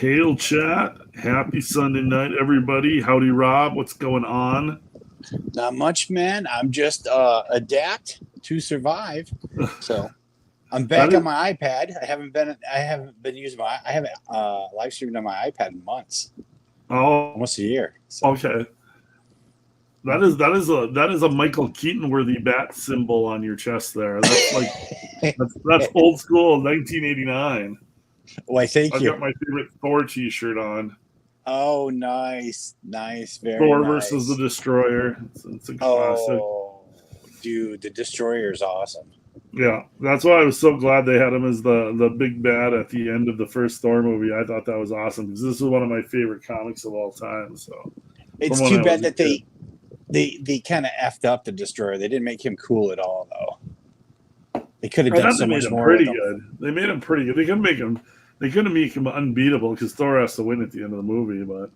Hail chat. Happy Sunday night, everybody. Howdy, Rob. What's going on? Not much, man. I'm just adapt to survive. So I'm back on my iPad. I haven't been using I haven't live streamed on my iPad in months. Oh, almost a year. So. Okay. That is a Michael Keaton worthy bat symbol on your chest there. That's like that's old school 1989. Why, thank you. I've got my favorite Thor t-shirt on. Oh, nice. Very Thor nice. versus the Destroyer. It's a classic. Oh, dude, the Destroyer is awesome. Yeah, that's why I was so glad they had him as the big bad at the end of the first Thor movie. I thought that was awesome because this is one of my favorite comics of all time. So it's too bad that they kind of effed up the Destroyer. They didn't make him cool at all, though. They could have done so much more. Pretty good. They made him pretty good. They couldn't make him unbeatable because Thor has to win at the end of the movie, but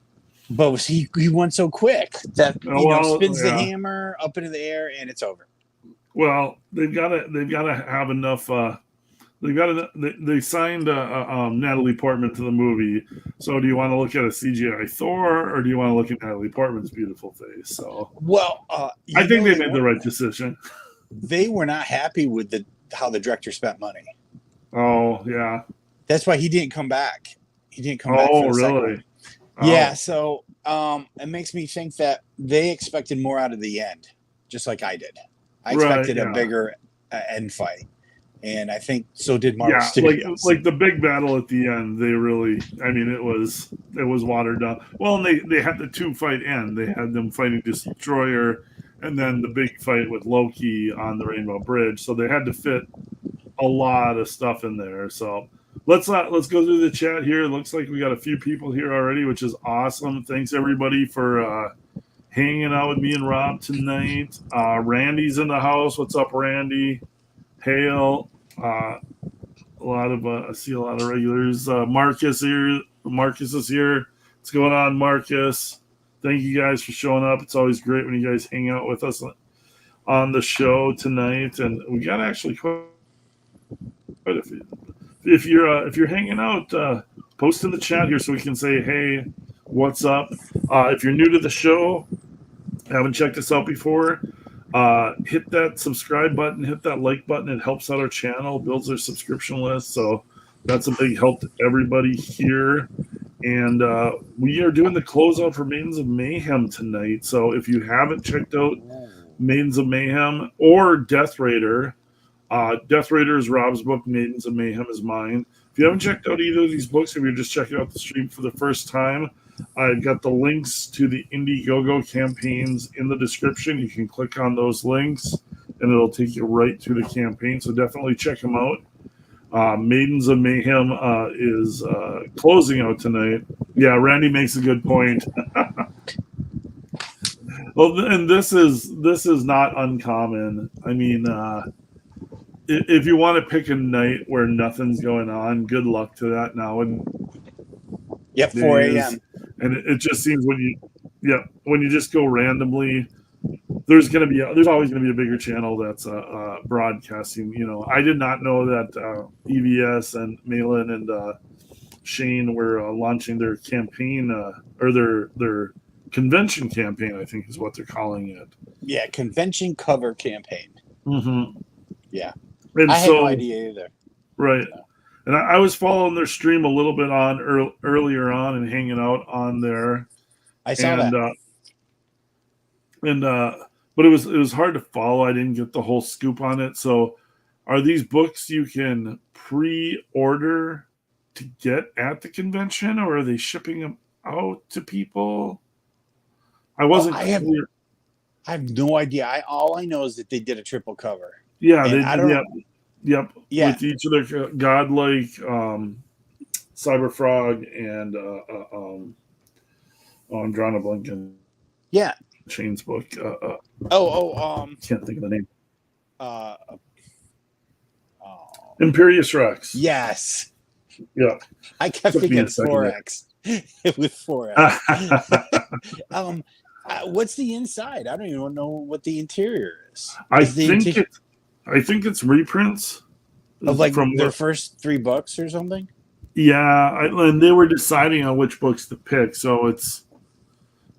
he won so quick that spins the hammer up into the air and it's over. Well, they've got to have enough. They signed Natalie Portman to the movie. So do you want to look at a CGI Thor or do you want to look at Natalie Portman's beautiful face? So I think they made the right decision. They were not happy with how the director spent money. Oh yeah. That's why he didn't come back. He didn't come back. Oh, really? Yeah. So it makes me think that they expected more out of the end, just like I did. I expected a bigger end fight, and I think so did Marvel Studios. Like the big battle at the end. They really, I mean, it was watered down. Well, and they had the 2-fight end. They had them fighting Destroyer, and then the big fight with Loki on the Rainbow Bridge. So they had to fit a lot of stuff in there. So. Let's go through the chat here. It looks like we got a few people here already, which is awesome. Thanks everybody for hanging out with me and Rob tonight. Randy's in the house. What's up, Randy? Hail. I see a lot of regulars. Marcus here. Marcus is here. What's going on, Marcus? Thank you guys for showing up. It's always great when you guys hang out with us on the show tonight, and we got actually quite a few. If you're hanging out, post in the chat here so we can say, hey, what's up? If you're new to the show, haven't checked us out before, hit that subscribe button, hit that like button. It helps out our channel, builds our subscription list. So that's a big help to everybody here. And we are doing the closeout for Maidens of Mayhem tonight. So if you haven't checked out Maidens of Mayhem or Death Raider, Death Raider is Rob's book. Maidens of Mayhem is mine. If you haven't checked out either of these books, if you're just checking out the stream for the first time, I've got the links to the Indiegogo campaigns in the description. You can click on those links, and it'll take you right to the campaign. So definitely check them out. Maidens of Mayhem is closing out tonight. Yeah, Randy makes a good point. Well, and this is not uncommon. I mean. If you want to pick a night where nothing's going on, good luck to that now. And 4 a.m. And it just seems when you just go randomly, there's always gonna be a bigger channel that's broadcasting. You know, I did not know that EVS and Malin and Shane were launching their campaign or their convention campaign. I think is what they're calling it. Yeah, convention cover campaign. Mm-hmm. Yeah. And I had no idea either. Right. And I was following their stream a little bit earlier on and hanging out on there. I saw that. But it was hard to follow. I didn't get the whole scoop on it. So are these books you can pre-order to get at the convention, or are they shipping them out to people? I wasn't clear. I have no idea. All I know is that they did a triple cover. Yeah, Yep. Yeah. With each of their godlike Cyberfrog and I'm drawing a blank in Shane's book. Can't think of the name. Imperious Rex. Yes. Yeah. I kept thinking 4X. It was 4X. What's the inside? I don't even know what the interior is. I think it's reprints of like from their first 3 books or something. Yeah, and they were deciding on which books to pick, so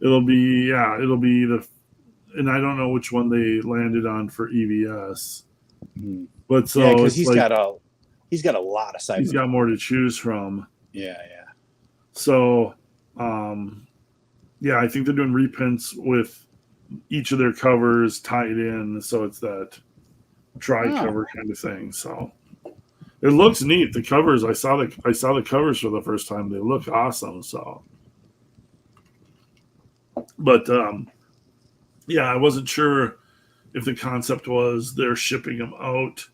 it'll be and I don't know which one they landed on for EVS, but Yeah, so because it's like he's got a lot of he's cyberpunk. got more to choose from. Yeah. So, yeah, I think they're doing reprints with each of their covers tied in, so it's that tri-cover kind of thing. So it looks neat. The covers, I saw the covers for the first time. They look awesome. So, but yeah, I wasn't sure if the concept was they're shipping them out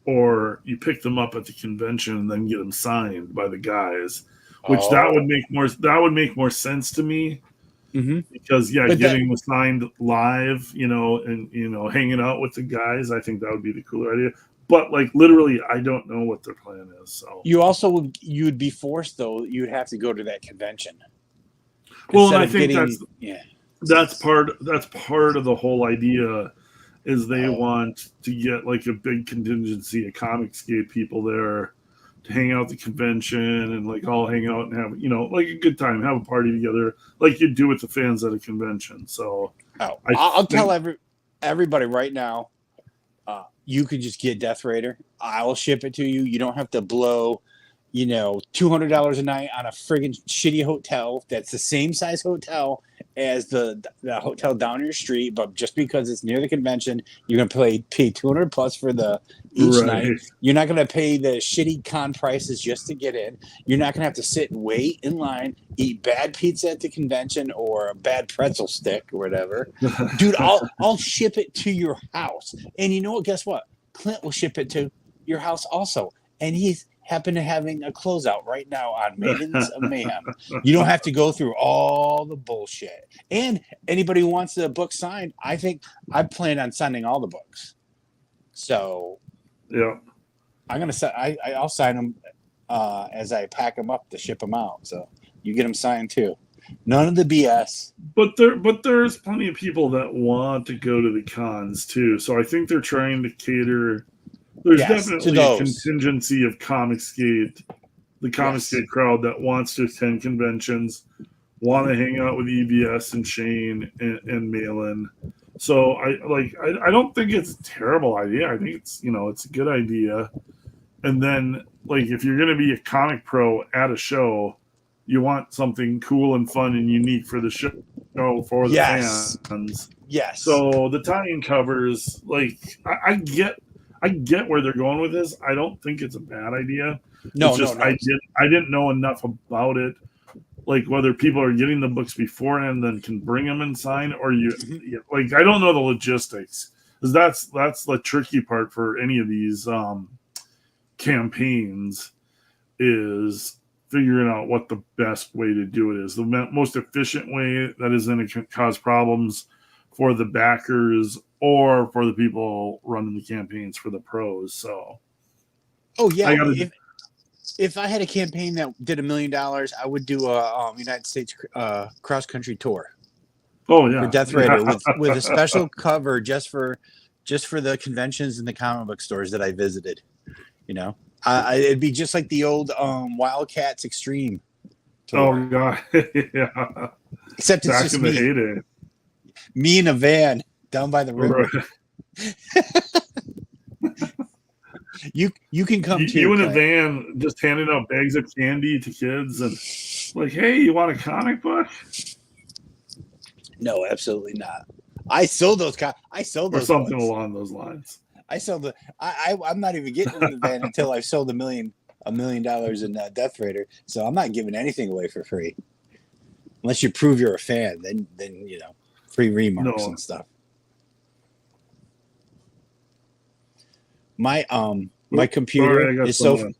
or you pick them up at the convention and then get them signed by the guys, which that would make more sense to me. Because getting them signed live, and hanging out with the guys, I think that would be the cooler idea. But like literally, I don't know what their plan is. So you'd be forced though. You'd have to go to that convention. Well, and I think that's part of the whole idea is they want to get like a big contingency of Comicsgate people there to hang out at the convention and like all hang out and have like a good time, have a party together, like you do with the fans at a convention. So I'll tell everybody right now, you could just get Death Raider. I will ship it to you. You don't have to blow, $200 a night on a friggin' shitty hotel that's the same size hotel as the hotel down your street, but just because it's near the convention, you're gonna pay $200+ for each night. You're not gonna pay the shitty con prices just to get in. You're not gonna have to sit and wait in line, eat bad pizza at the convention or a bad pretzel stick or whatever. Dude, I'll ship it to your house. And you know what? Guess what? Clint will ship it to your house also. And he's happen to having a closeout right now on Maidens of Mayhem. You don't have to go through all the bullshit. And anybody who wants the book signed, I think I plan on signing all the books. So yeah, I'm gonna I'll sign them as I pack them up to ship them out. So you get them signed too. None of the BS. But there's plenty of people that want to go to the cons too. So I think they're trying to cater. There's definitely a contingency of Comicsgate, the Comicsgate crowd that wants to attend conventions, want to hang out with EBS and Shane and Malin. So I don't think it's a terrible idea. I think it's a good idea. And then like if you're going to be a comic pro at a show, you want something cool and fun and unique for the show for the fans. Yes. So the tie-in covers, like I get where they're going with this. I don't think it's a bad idea. No. I didn't know enough about it, like whether people are getting the books beforehand then can bring them and sign, or like I don't know the logistics, because that's the tricky part for any of these campaigns is figuring out what the best way to do it is. The most efficient way that isn't going to cause problems for the backers or for the people running the campaigns for the pros. So, if I had a campaign that did $1 million, I would do a United States cross country tour. Oh yeah, for Death Raider with a special cover just for the conventions and the comic book stores that I visited. It'd be just like the old Wildcats Extreme tour. Oh god, yeah. Except it's just me in a van down by the river. Right. You can come too. You in a van just handing out bags of candy to kids and like, hey, you want a comic book? No, absolutely not. I sold those. I sold those. Or something along those lines. I sold I'm not even getting in the van until I've sold $1 million in Death Raider. So I'm not giving anything away for free, unless you prove you're a fan. Then free remarks and stuff. My computer is so.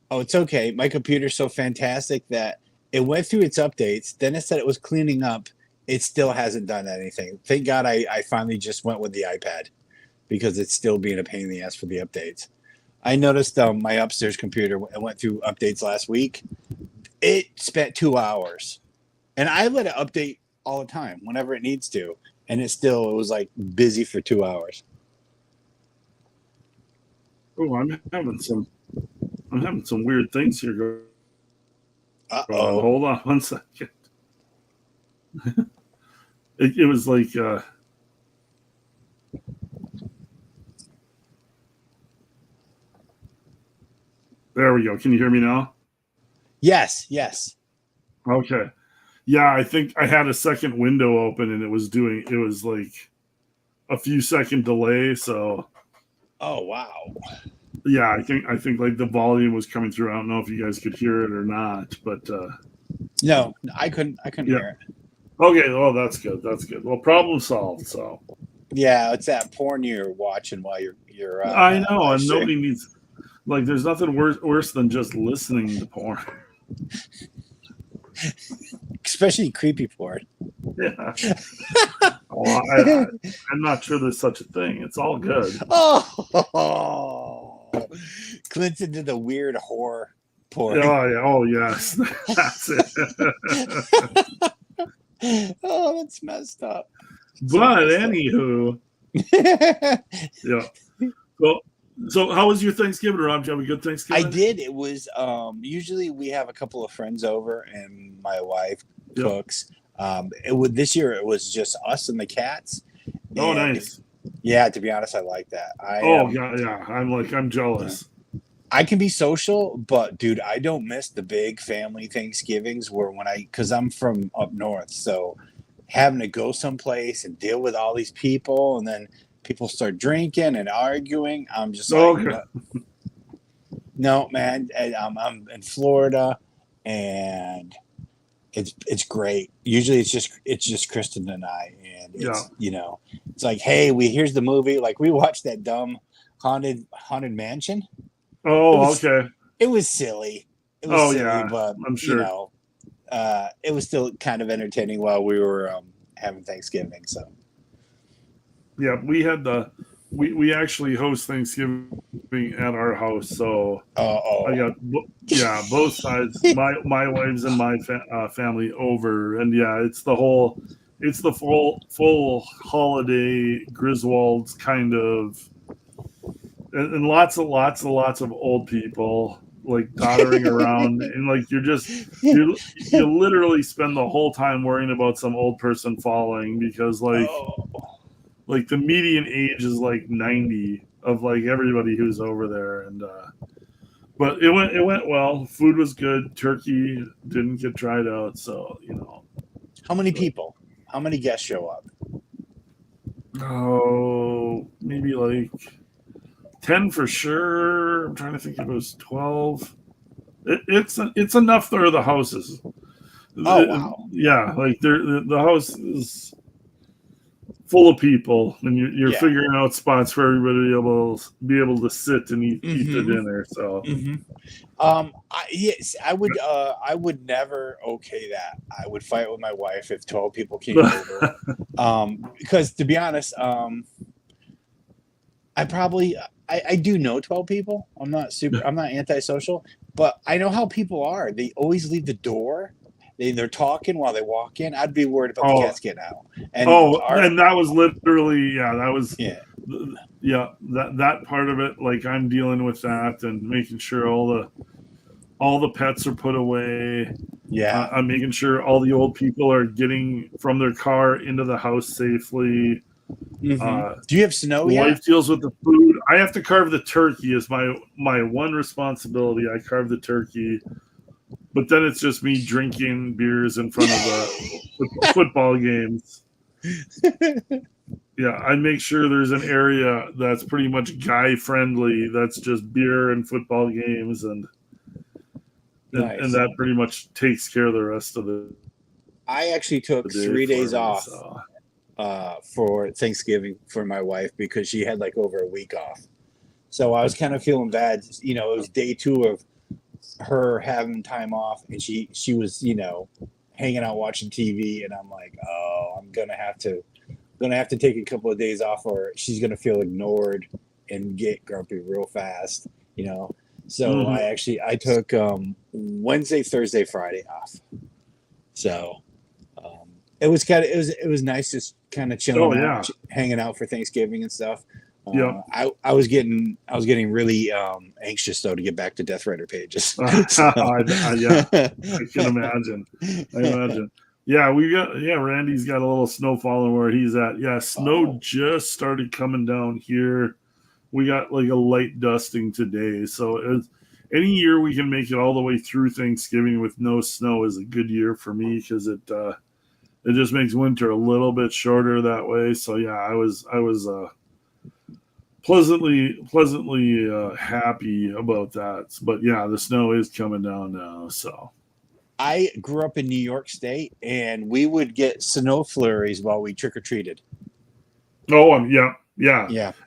Oh, it's okay. My computer's so fantastic that it went through its updates. Then it said it was cleaning up. It still hasn't done anything. Thank God I finally just went with the iPad, because it's still being a pain in the ass for the updates. I noticed my upstairs computer went through updates last week. It spent 2 hours, and I let it update all the time whenever it needs to, and it was like busy for 2 hours. Oh, I'm having some I'm having some weird things here going on. Uh-oh. Hold on 1 second. It was like there we go. Can you hear me now? Yes. Okay. Yeah, I think I had a second window open and it was like a few second delay. So Oh, wow. yeah, I think like the volume was coming through. I don't know if you guys could hear it or not, but No, I couldn't hear it. Okay, well that's good. That's good. Well, problem solved. So yeah, it's that porn you're watching while you're I know, and stream. nobody needs like there's nothing worse than just listening to porn. Especially creepy porn. Yeah. Well, I'm not sure there's such a thing. It's all good. Oh, Clint's into the weird horror porn. Oh yeah. Oh yes. That's it. Oh, that's messed up. But anywho, yeah. So how was your Thanksgiving, Rob? Did you have a good Thanksgiving? I did. It was usually we have a couple of friends over and my wife cooks. This year it was just us and the cats. Oh, nice. Yeah, to be honest, I like that. Yeah. I'm jealous. I can be social, but dude, I don't miss the big family Thanksgivings because I'm from up north, so having to go someplace and deal with all these people, and then people start drinking and arguing. I'm just like, no, man. I'm in Florida, and it's great. Usually, it's just Kristen and I, and it's it's like, hey, here's the movie. Like we watched that dumb haunted mansion. Oh, okay. It was silly. It was silly, but I'm sure. It was still kind of entertaining while we were having Thanksgiving. So, yeah, we actually host Thanksgiving at our house. So I got both sides, my wives and my family over, and it's the full holiday Griswolds kind of. And lots of old people like doddering around, and like you literally spend the whole time worrying about some old person falling because like the median age is like 90 of like everybody who's over there, and but it went well. Food was good. Turkey didn't get dried out, so How many people? How many guests show up? Oh, maybe like 10 for sure. I'm trying to think if it was 12. It's enough there are the houses. Oh, wow. Yeah, like the house is full of people, and you're figuring out spots for everybody to be able to sit and eat the dinner. So, I would never okay that. I would fight with my wife if 12 people came over. Because to be honest, I do know 12 people. I'm not antisocial, but I know how people are. They always leave the door. They're talking while they walk in. I'd be worried about the cats getting out. And and that was literally that part of it. Like I'm dealing with that and making sure all the pets are put away. Yeah, I'm making sure all the old people are getting from their car into the house safely. Mm-hmm. Do you have snow yet? Wife deals with the food. I have to carve the turkey is my one responsibility. I carve the turkey, but then it's just me drinking beers in front of the football games. Yeah, I make sure there's an area that's pretty much guy friendly. That's just beer and football games, and that pretty much takes care of the rest of it. I actually took 3 days off. For Thanksgiving for my wife because she had like over a week off. So I was kind of feeling bad. It was day 2 of her having time off, and she was, hanging out watching TV, and I'm like, oh, I'm gonna have to take a couple of days off, or she's gonna feel ignored and get grumpy real fast, So I took Wednesday, Thursday, Friday off. So it was nice just kind of chilling out, hanging out for Thanksgiving and stuff. I was getting really anxious though to get back to Death Rider pages. Yeah, I can imagine. Yeah, Randy's got a little snow falling where he's at. Yeah, snow just started coming down here. We got like a light dusting today. So any year we can make it all the way through Thanksgiving with no snow is a good year for me because it just makes winter a little bit shorter that way. So yeah, I was pleasantly happy about that. But yeah, the snow is coming down now. So I grew up in New York State, and we would get snow flurries while we trick or treated. Oh, yeah.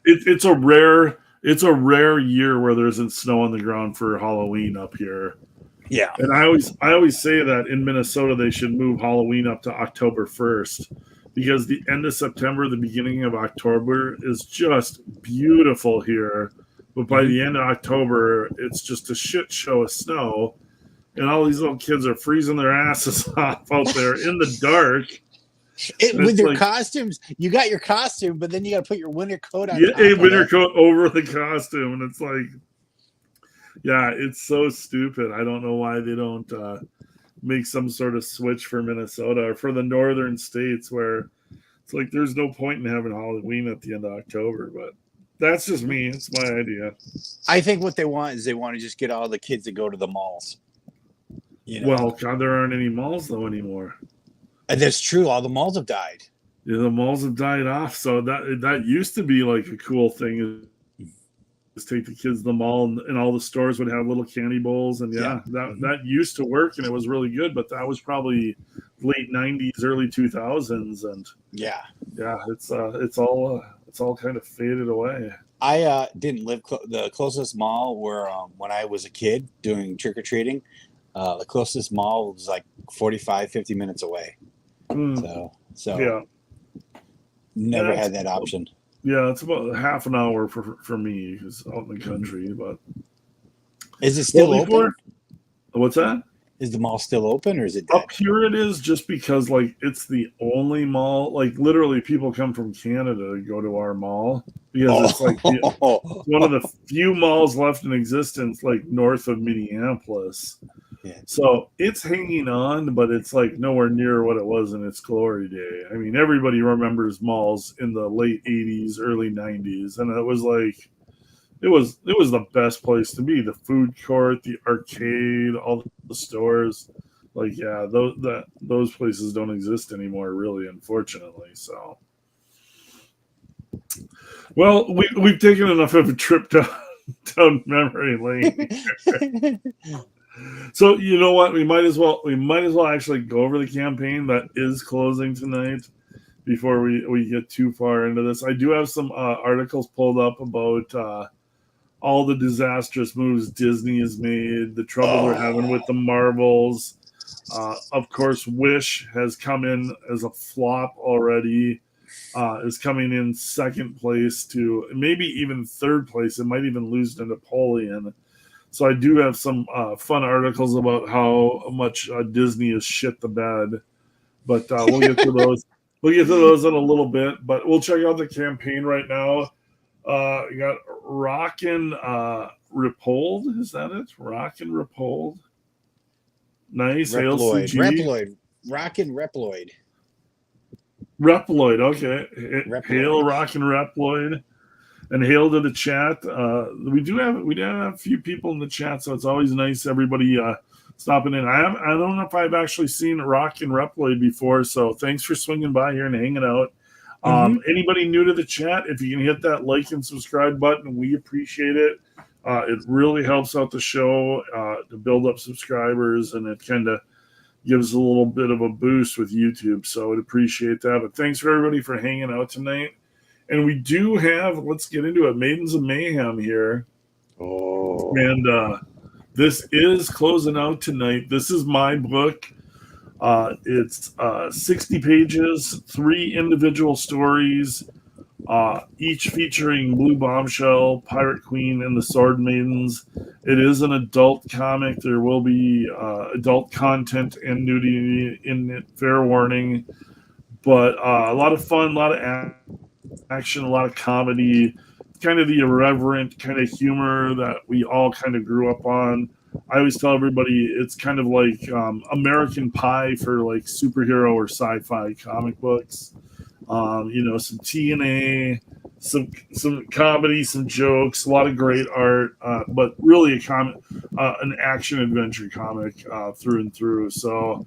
It's a rare year where there isn't snow on the ground for Halloween up here. Yeah, and I always say that in Minnesota they should move Halloween up to October 1st because the end of September, the beginning of October is just beautiful here, but by the end of October, it's just a shit show of snow, and all these little kids are freezing their asses off out there in the dark. With your costumes, you got your costume, but then you got to put your winter coat on. Yeah, a winter coat over the costume, and it's like, yeah, it's so stupid. I don't know why they don't make some sort of switch for Minnesota or for the northern states where it's like there's no point in having Halloween at the end of October, but that's just me. It's my idea. I think what they want is they want to just get all the kids to go to the malls. Well, God, there aren't any malls though anymore. And that's true. All the malls have died. Yeah, the malls have died off. So that used to be like a cool thing. Is take the kids to the mall, and all the stores would have little candy bowls, and that used to work, and it was really good. But that was probably late '90s, early 2000s, and it's all kind of faded away. I didn't live the closest mall where when I was a kid doing trick or treating. The closest mall was like 45, 50 minutes away. So yeah, never had that option. Yeah, it's about half an hour for me because out in the country. But is it still open? What's that? Is the mall still open or is it dead? Up here it is just because like it's the only mall. Like literally, people come from Canada to go to our mall because it's like one of the few malls left in existence, like north of Minneapolis. Yeah. So it's hanging on, but it's like nowhere near what it was in its glory day. I mean, everybody remembers malls in the late 80s, early 90s, and it was like it was the best place to be. The food court, the arcade, all the stores. Like, yeah, those places don't exist anymore, really, unfortunately. So, well, we've taken enough of a trip down memory lane. So you know what? We might as well actually go over the campaign that is closing tonight before we get too far into this. I do have some articles pulled up about all the disastrous moves Disney has made, the trouble they're having with the Marvels. Of course, Wish has come in as a flop already. Is coming in second place to maybe even third place. It might even lose to Napoleon. So I do have some fun articles about how much Disney has shit the bed, but we'll get to those. We'll get to those in a little bit, but we'll check out the campaign right now. You got Rockin' Repoled. Is that it? Rockin' Repoled. Nice. Reploid. Rockin' Reploid. Reploid. Okay. Hail Rockin' Reploid. And hail to the chat. We do have a few people in the chat, so it's always nice everybody stopping in. I don't know if I've actually seen Rockin' Reploid before, so thanks for swinging by here and hanging out. Anybody new to the chat, if you can hit that like and subscribe button, we appreciate it. It really helps out the show to build up subscribers, and it kind of gives a little bit of a boost with YouTube, so I'd appreciate that. But thanks for everybody for hanging out tonight. And we do have, let's get into it, Maidens of Mayhem here. And this is closing out tonight. This is my book. It's 60 pages, 3 individual stories, each featuring Blue Bombshell, Pirate Queen, and the Sword Maidens. It is an adult comic. There will be adult content and nudity in it, fair warning. But a lot of fun, a lot of action, a lot of comedy. kind of the irreverent kind of humor that we all kind of grew up on. I always tell everybody it's kind of like American Pie for like superhero or sci-fi comic books. Some TNA, some comedy, some jokes, a lot of great art, but really an action adventure comic through and through. So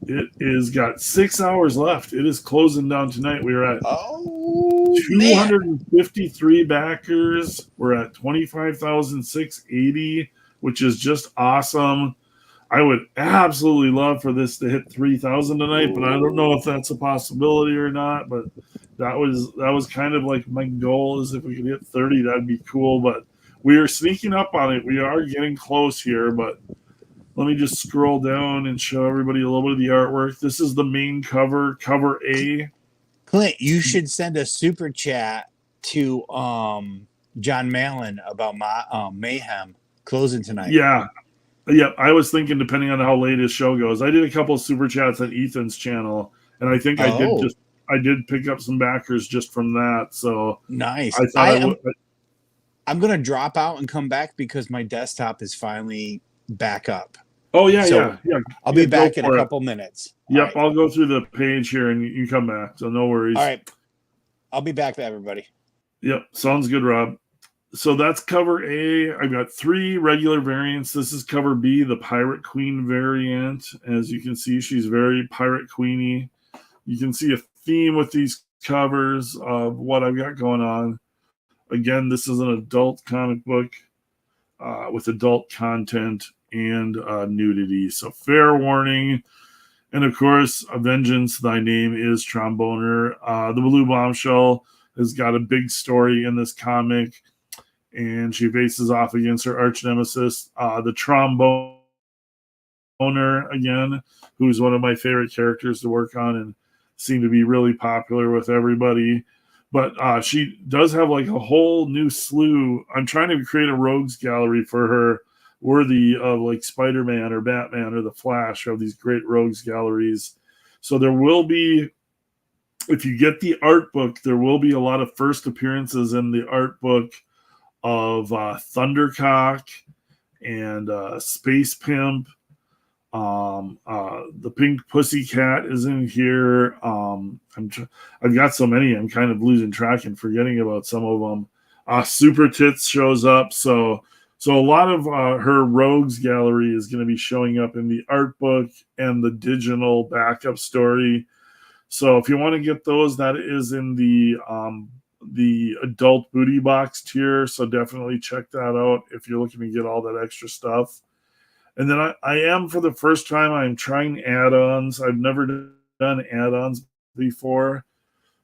it is got 6 hours left. It is closing down tonight. We are at 253 backers. We're at 25,680, which is just awesome. I would absolutely love for this to hit 3,000 tonight, but I don't know if that's a possibility or not. But that was kind of like my goal, is if we could hit 30, that'd be cool. But we are sneaking up on it. We are getting close here, but let me just scroll down and show everybody a little bit of the artwork. This is the main cover, cover A. Clint, you should send a super chat to John Malin about Mayhem closing tonight. Yeah. I was thinking, depending on how late his show goes, I did a couple of super chats at Ethan's channel, and I think I did pick up some backers just from that. So nice. I'm gonna drop out and come back because my desktop is finally back up. Oh yeah. I'll be back in a couple minutes. Yep, right. I'll go through the page here and you come back. So no worries. All right, I'll be back, everybody. Yep, sounds good, Rob. So that's cover A. I've got 3 regular variants. This is cover B, the Pirate Queen variant. As you can see, she's very Pirate Queeny. You can see a theme with these covers of what I've got going on. Again, this is an adult comic book with adult content and nudity. So fair warning. And of course, A Vengeance, Thy Name is Tromboner. The Blue Bombshell has got a big story in this comic, and she faces off against her arch nemesis, the Tromboner, again, who's one of my favorite characters to work on and seemed to be really popular with everybody. But she does have like a whole new slew. I'm trying to create a rogues gallery for her, worthy of like Spider-Man or Batman or the Flash, of these great rogues galleries. So there will be, if you get the art book, there will be a lot of first appearances in the art book of Thundercock and Space Pimp. The Pink Pussycat is in here. I've got so many, I'm kind of losing track and forgetting about some of them. Super Tits shows up. So a lot of her rogues gallery is going to be showing up in the art book and the digital backup story. So if you want to get those, that is in the adult booty box tier. So definitely check that out if you're looking to get all that extra stuff. And then I am, for the first time, I'm trying add-ons. I've never done add-ons before.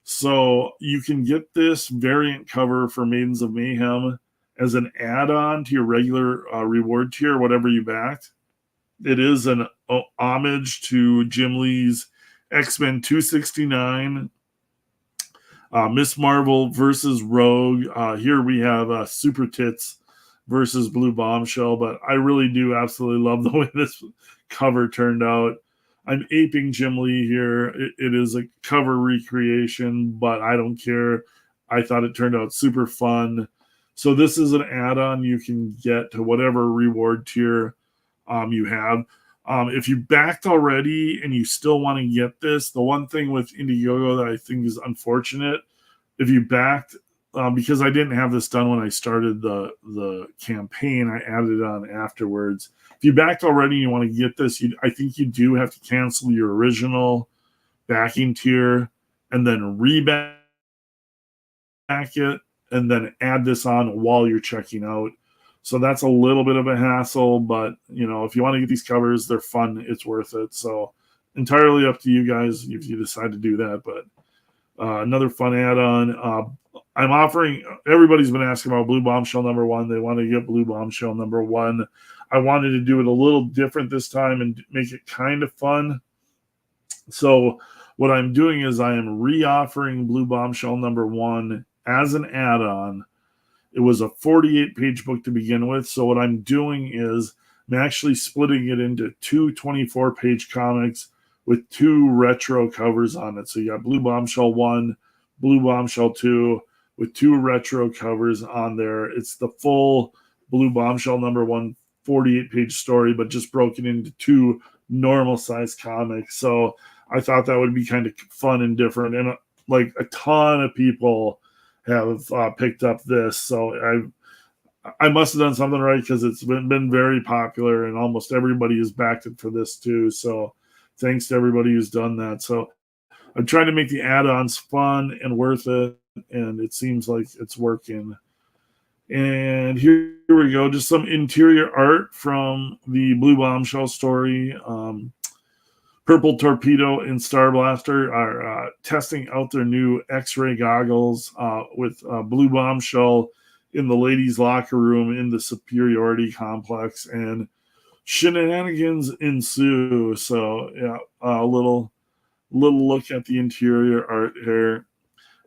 So you can get this variant cover for Maidens of Mayhem as an add-on to your regular reward tier, whatever you backed. It is an homage to Jim Lee's X-Men 269, Miss Marvel versus Rogue. Here we have Super Tits versus Blue Bombshell, but I really do absolutely love the way this cover turned out. I'm aping Jim Lee here. It is a cover recreation, but I don't care. I thought it turned out super fun. So this is an add-on you can get to whatever reward tier you have. If you backed already and you still want to get this, the one thing with Indiegogo that I think is unfortunate, if you backed, because I didn't have this done when I started the campaign, I added it on afterwards. If you backed already and you want to get this, I think you do have to cancel your original backing tier and then reback it and then add this on while you're checking out. So that's a little bit of a hassle, but if you want to get these covers, they're fun. It's worth it. So entirely up to you guys if you decide to do that. But another fun add-on. I'm offering, everybody's been asking about Blue Bombshell #1. They want to get Blue Bombshell #1. I wanted to do it a little different this time and make it kind of fun. So what I'm doing is I am re-offering Blue Bombshell #1 as an add-on. It was a 48-page book to begin with. So what I'm doing is I'm actually splitting it into 2 24-page comics with 2 retro covers on it. So you got Blue Bombshell 1, Blue Bombshell 2, with 2 retro covers on there. It's the full Blue Bombshell #1 48-page story, but just broken into 2 normal size comics. So I thought that would be kind of fun and different. And like a ton of people have picked up this. So I must have done something right, because it's been very popular, and almost everybody has backed it for this too. So thanks to everybody who's done that. So I'm trying to make the add-ons fun and worth it, and it seems like it's working. And here we go. Just some interior art from the Blue Bombshell story. Purple Torpedo and Star Blaster are testing out their new X-ray goggles with Blue Bombshell in the ladies' locker room in the Superiority Complex, and shenanigans ensue. So yeah, a little look at the interior art here.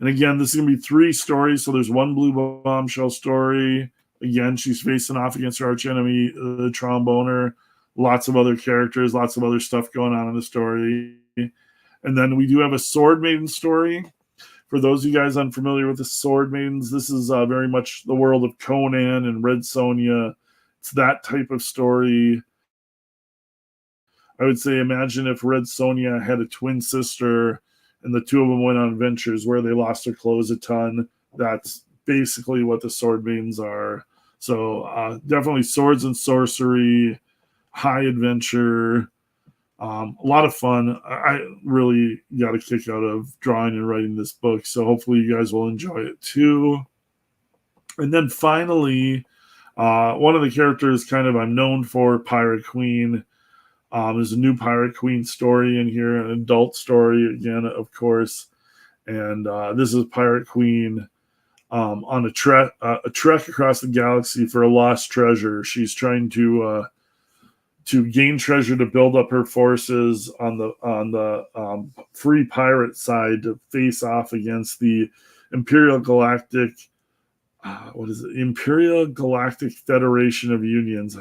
And again, this is going to be 3 stories. So there's 1 Blue Bombshell story. Again, she's facing off against her arch enemy, the Tromboner. Lots of other characters, lots of other stuff going on in the story. And then we do have a Sword Maiden story. For those of you guys unfamiliar with the Sword Maidens, this is very much the world of Conan and Red Sonja. It's that type of story. I would say, imagine if Red Sonja had a twin sister and the 2 of them went on adventures where they lost their clothes a ton. That's basically what the Sword Maidens are. So definitely swords and sorcery, high adventure, a lot of fun. I really got a kick out of drawing and writing this book, so hopefully you guys will enjoy it too. And then finally, one of the characters kind of I'm known for, Pirate Queen. There's a new Pirate Queen story in here, an adult story again, of course. And this is Pirate Queen on a trek across the galaxy for a lost treasure. She's trying to gain treasure to build up her forces on the free pirate side to face off against the Imperial Galactic. What is it? Imperial Galactic Federation of Unions.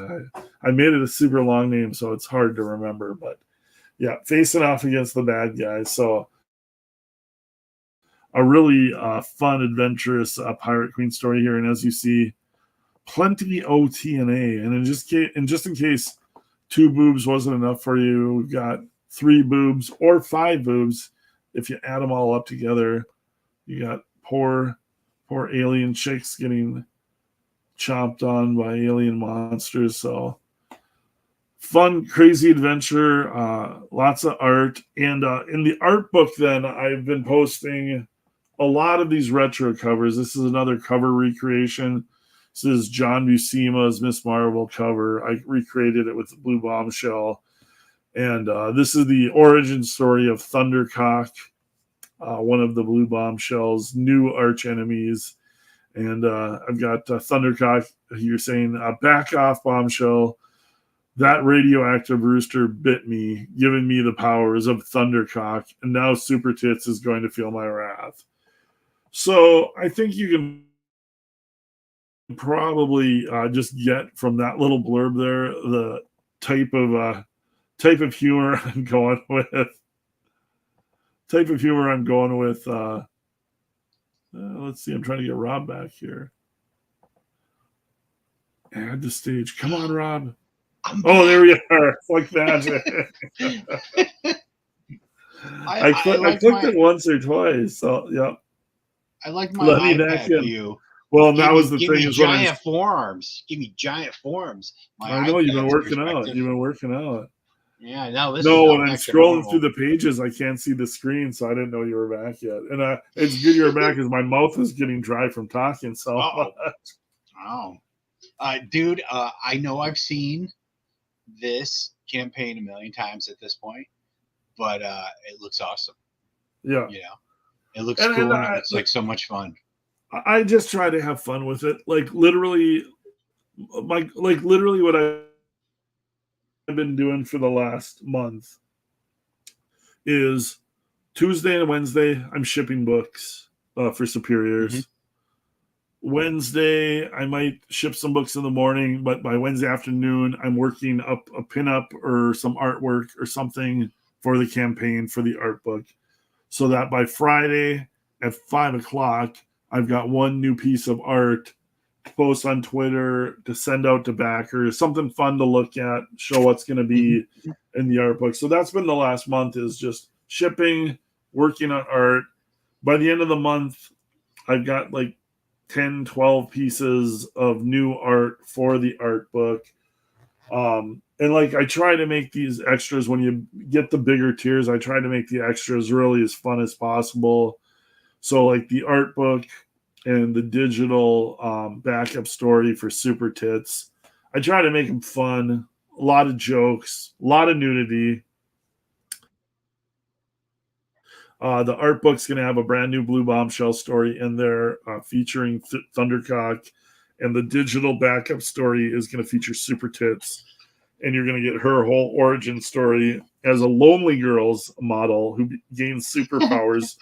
I made it a super long name, so it's hard to remember. But yeah, facing off against the bad guys. So a really fun, adventurous Pirate Queen story here. And as you see, plenty OT and A. And just in case 2 boobs wasn't enough for you, we've got 3 boobs or 5 boobs. If you add them all up together, you got poor alien chicks getting chomped on by alien monsters. So fun, crazy adventure, lots of art. And in the art book, then, I've been posting a lot of these retro covers. This is another cover recreation. This is John Buscema's Miss Marvel cover. I recreated it with the Blue Bombshell. And this is the origin story of Thundercock, one of the Blue Bombshell's new arch enemies. And I've got Thundercock. You're saying, back off, Bombshell. That radioactive rooster bit me, giving me the powers of Thundercock. And now Super Tits is going to feel my wrath. So I think you can probably just get from that little blurb there the type of humor I'm going with. Let's see. I'm trying to get Rob back here. Add the stage. Come on, Rob. Oh, there we are. It's like magic. I clicked it once or twice. So yeah. I like my iPad view. Well, now is the thing. Give me giant forearms. Give me giant forearms. I know you've been working out. Yeah, no. When I'm scrolling through the pages, I can't see the screen, so I didn't know you were back yet. And it's good you're back, because my mouth is getting dry from talking so much. Dude, I know I've seen this campaign a million times at this point, but it looks awesome. Yeah, it looks cool. And it's like so much fun. I just try to have fun with it. Like literally what I've been doing for the last month is Tuesday and Wednesday I'm shipping books for Superiors. Mm-hmm. Wednesday I might ship some books in the morning, but by Wednesday afternoon I'm working up a pinup or some artwork or something for the campaign for the art book, so that by Friday at 5:00 I've got one new piece of art to post on Twitter to send out to backers, something fun to look at, show what's going to be in the art book. So that's been the last month, is just shipping, working on art. By the end of the month, I've got like 10, 12 pieces of new art for the art book. And like I try to make these extras, when you get the bigger tiers, I try to make the extras really as fun as possible. So like the art book and the digital backup story for Super Tits, I try to make them fun, a lot of jokes, a lot of nudity. The art book's going to have a brand new Blue Bombshell story in there featuring Thundercock, and the digital backup story is going to feature Super Tits. And you're going to get her whole origin story as a Lonely Girls model who gains superpowers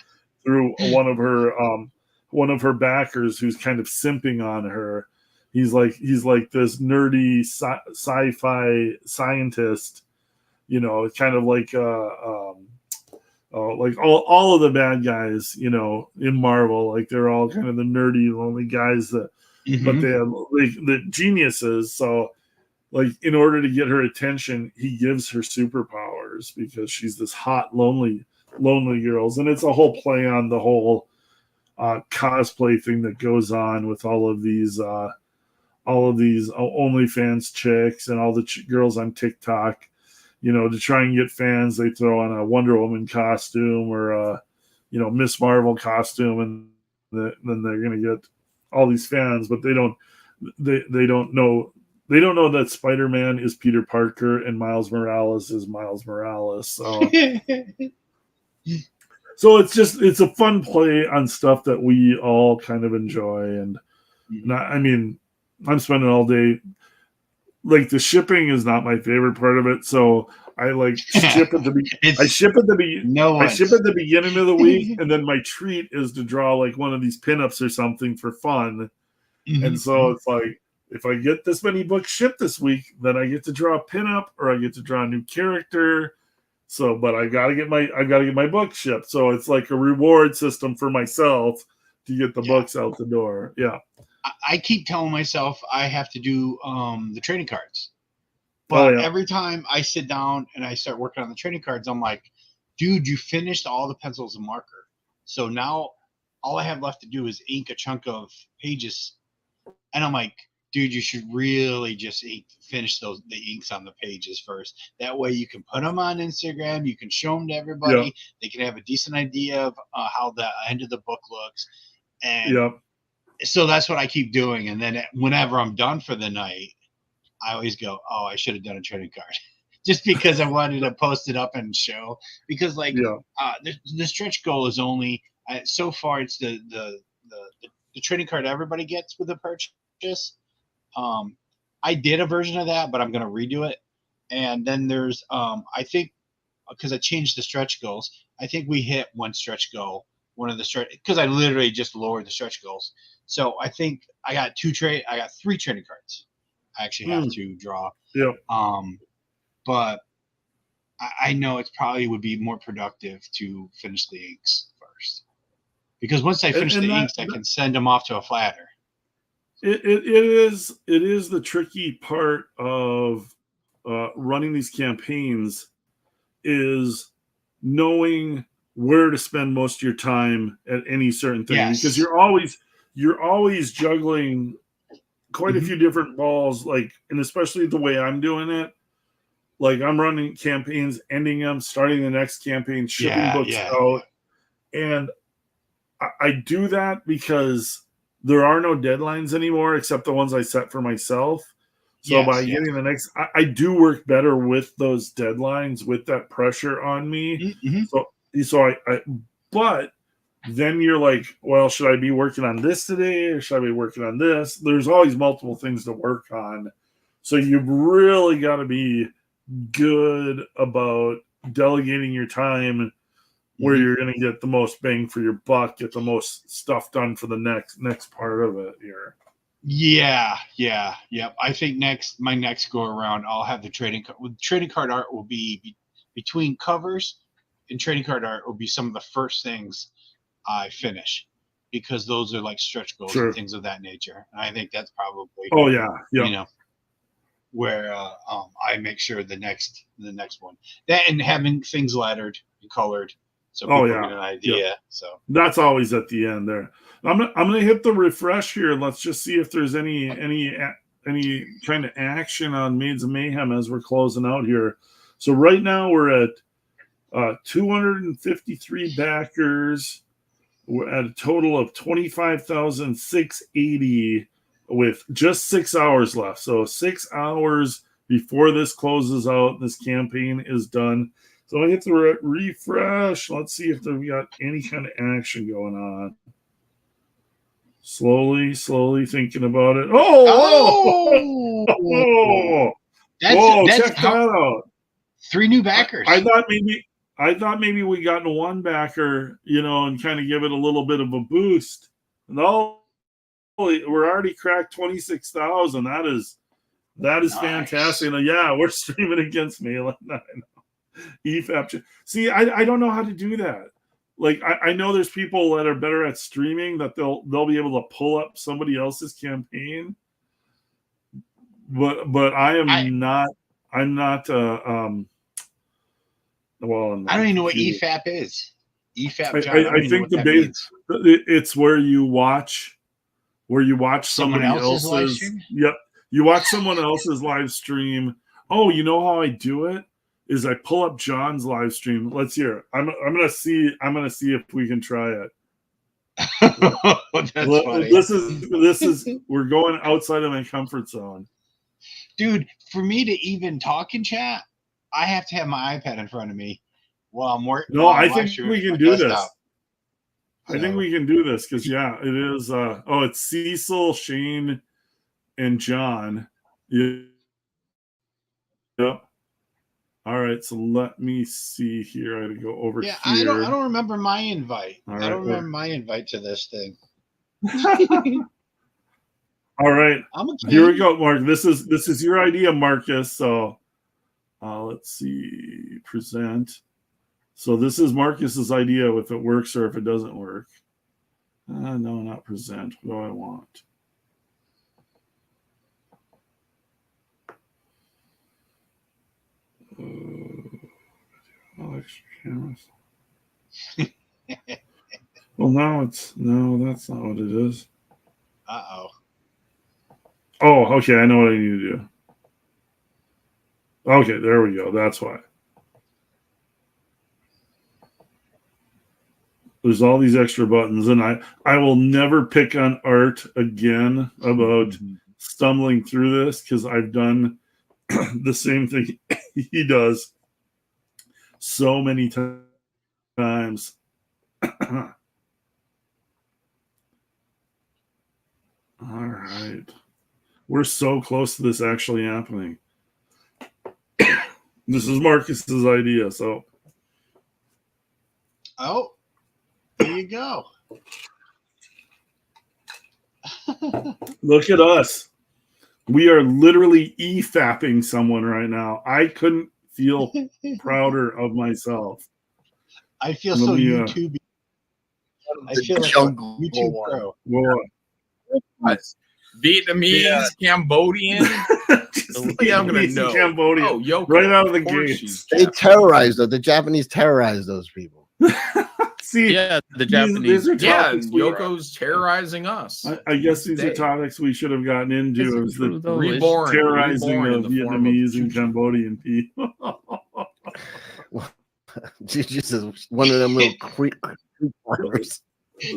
through one of her backers who's kind of simping on her. He's like this nerdy sci-fi scientist, kind of like like all of the bad guys, in Marvel, like they're all kind of the nerdy, lonely guys that, but they have like the geniuses. So, like, in order to get her attention, he gives her superpowers because she's this hot, lonely girls, and it's a whole play on the whole cosplay thing that goes on with all of these OnlyFans chicks and all the girls on TikTok. To try and get fans, they throw on a Wonder Woman costume or a, Miss Marvel costume, and then they're going to get all these fans, but they don't know that Spider-Man is Peter Parker and Miles Morales is Miles Morales. So, so it's a fun play on stuff that we all kind of enjoy, and I'm spending all day. Like, the shipping is not my favorite part of it, so I like ship at the beginning of the week, and then my treat is to draw like one of these pinups or something for fun. And so it's like, if I get this many books shipped this week, then I get to draw a pinup or I get to draw a new character. So, but I gotta get my book shipped. So it's like a reward system for myself to get the books out the door. Yeah. I keep telling myself I have to do the trading cards. But every time I sit down and I start working on the trading cards, I'm like, dude, you finished all the pencils and marker. So now all I have left to do is ink a chunk of pages. And I'm like, dude, you should really just finish the inks on the pages first. That way you can put them on Instagram. You can show them to everybody. Yeah. They can have a decent idea of how the end of the book looks. And so that's what I keep doing. And then whenever I'm done for the night, I always go, oh, I should have done a trading card. Just because I wanted to post it up and show. Because the stretch goal is only so far it's the trading card everybody gets with a purchase. I did a version of that, but I'm going to redo it. And then there's I think, because I changed the stretch goals, I think we hit one stretch goal, one of the stretch, because I literally just lowered the stretch goals. So I think I got 3 trading cards I actually have to draw. Yeah. But I know it probably would be more productive to finish the inks first, because once I finish the inks, I can send them off to a flatter. It is the tricky part of running these campaigns, is knowing where to spend most of your time at any certain thing, because you're always juggling quite a few different balls, like, and especially the way I'm doing it, like I'm running campaigns, ending them, starting the next campaign, shipping books out. And I do that because there are no deadlines anymore except the ones I set for myself. So getting the next, I do work better with those deadlines, with that pressure on me. But then you're like, well, should I be working on this today or should I be working on this? There's always multiple things to work on. So you've really got to be good about delegating your time where you're going to get the most bang for your buck, get the most stuff done for the next part of it here. Yeah. I think my next go around, I'll have the trading card art will be between covers, and trading card art will be some of the first things I finish. because those are like stretch goals Sure. and things of that nature. And I think that's probably you know, where I make sure the next one, that and having things lettered and colored so people get an idea. So that's always at the end there. I'm gonna hit the refresh here. Let's just see if there's any kind of action on Maidens of Mayhem as we're closing out here. So right now we're at 253 backers. We're at a total of 25,680 with just 6 hours left. So 6 hours before this closes out, this campaign is done. So I hit the refresh. Let's see if we got any kind of action going on. Slowly thinking about it. Check that out. 3 new backers. I thought maybe we got in one backer, and kind of give it a little bit of a boost. No, we're already cracked 26,000. That is nice. Fantastic. Yeah, we're streaming against Malin. EFAP. See, I don't know how to do that. Like I know there's people that are better at streaming that they'll be able to pull up somebody else's campaign. But I'm not well, I don't even know what EFAP is. EFAP, John, I think it's where you watch somebody else's live stream. Yep, you watch someone else's live stream. Oh, you know how I do it is I pull up John's live stream. Let's hear it. I'm gonna see if we can try it. That's funny. This is we're going outside of my comfort zone. Dude, for me to even talk in chat, I have to have my iPad in front of me while I'm working. No, I think we can do this. I think we can do this because it is. It's Cecil, Shane, and John. Yep. All right, so let me see here. I had to go over here. I don't remember my invite. Right, I don't remember my invite to this thing. All right, here we go, Mark. This is your idea, Marcus. So let's see, present. So this is Marcus's idea, if it works or if it doesn't work. No, not present. What do I want? Extra cameras. Well, that's not what it is. Uh-oh. Oh, okay. I know what I need to do. Okay, there we go. That's why. There's all these extra buttons, and I will never pick on Art again about stumbling through this because I've done the same thing he does so many times. All right. We're so close to this actually happening. This is Marcus's idea, so. Oh, there you go. Look at us. We are literally EFAPing someone right now. I couldn't feel prouder of myself. I feel so YouTube. I feel like YouTube pro. Vietnamese, Cambodian. I'm gonna know. Cambodian. Oh, Yoko, right out of the gates. They terrorized the Japanese terrorized those people. See, the Japanese. Yoko's terrorizing us. I guess these are topics we should have gotten into. Is the terrorizing of Vietnamese and Cambodian people. Just one of them little creepers.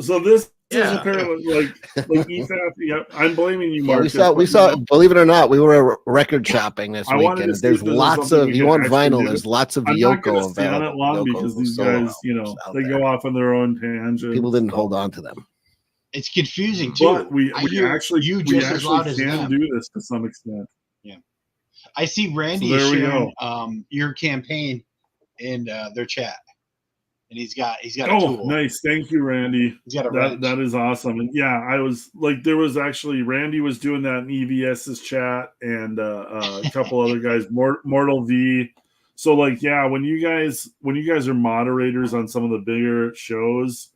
So this is apparently like EFAP. Yep, I'm blaming you, Marcus. We saw. Believe it or not, we were record shopping this weekend. There's lots of. You want vinyl? There's lots of Yoko available. I'm not long because these guys, they go off on their own tangents. People didn't hold on to them. It's confusing too. But we actually can do this to some extent. Yeah, I see Randy sharing your campaign in their chat. And he's got a tool. Nice. Thank you, Randy. He's got a that is awesome. And yeah, I was like, there was actually Randy was doing that in EVS's chat and a couple other guys, Mortal V. So like, yeah, when you guys are moderators on some of the bigger shows,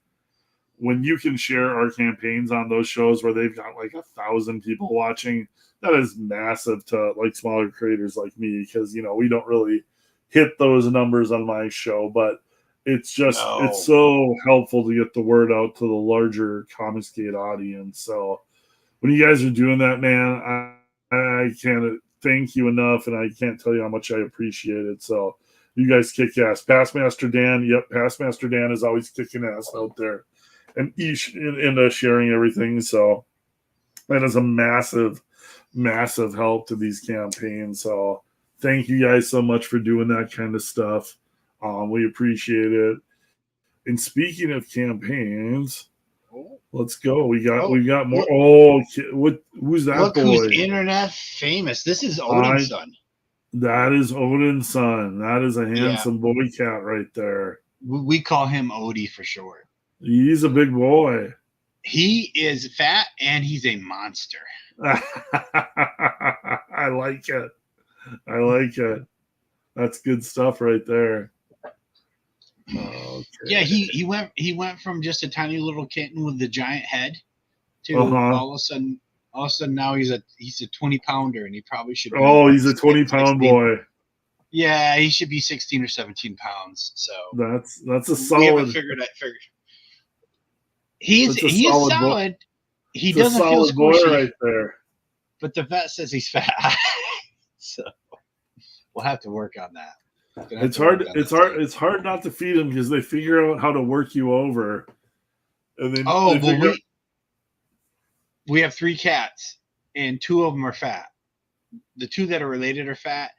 when you can share our campaigns on those shows where they've got like 1,000 people watching, that is massive to like smaller creators like me, because we don't really hit those numbers on my show, but it's just it's so helpful to get the word out to the larger Comicsgate audience. So when you guys are doing that, man, I can't thank you enough, and I can't tell you how much I appreciate it. So you guys kick ass. Pastmaster Dan, Pastmaster Dan is always kicking ass out there and sharing everything. So that is a massive, massive help to these campaigns. So thank you guys so much for doing that kind of stuff. We appreciate it. And speaking of campaigns, let's go. We got more. Who's that look boy? Who's internet famous? This is Odin's son. That is Odin's son. That is a handsome boy cat right there. We call him Odie for short. He's a big boy. He is fat and he's a monster. I like it. I like it. That's good stuff right there. Okay. Yeah, he went from just a tiny little kitten with the giant head to all of a sudden now he's a 20-pounder, and he probably should be he's a 20-pound boy. Yeah, he should be 16 or 17 pounds. So that's a solid. We haven't figured out. He's solid. He doesn't feel squishy right there. But the vet says he's fat. So we'll have to work on that. It's hard. It's hard not to feed them because they figure out how to work you over. And then we have 3 cats, and 2 of them are fat. The 2 that are related are fat,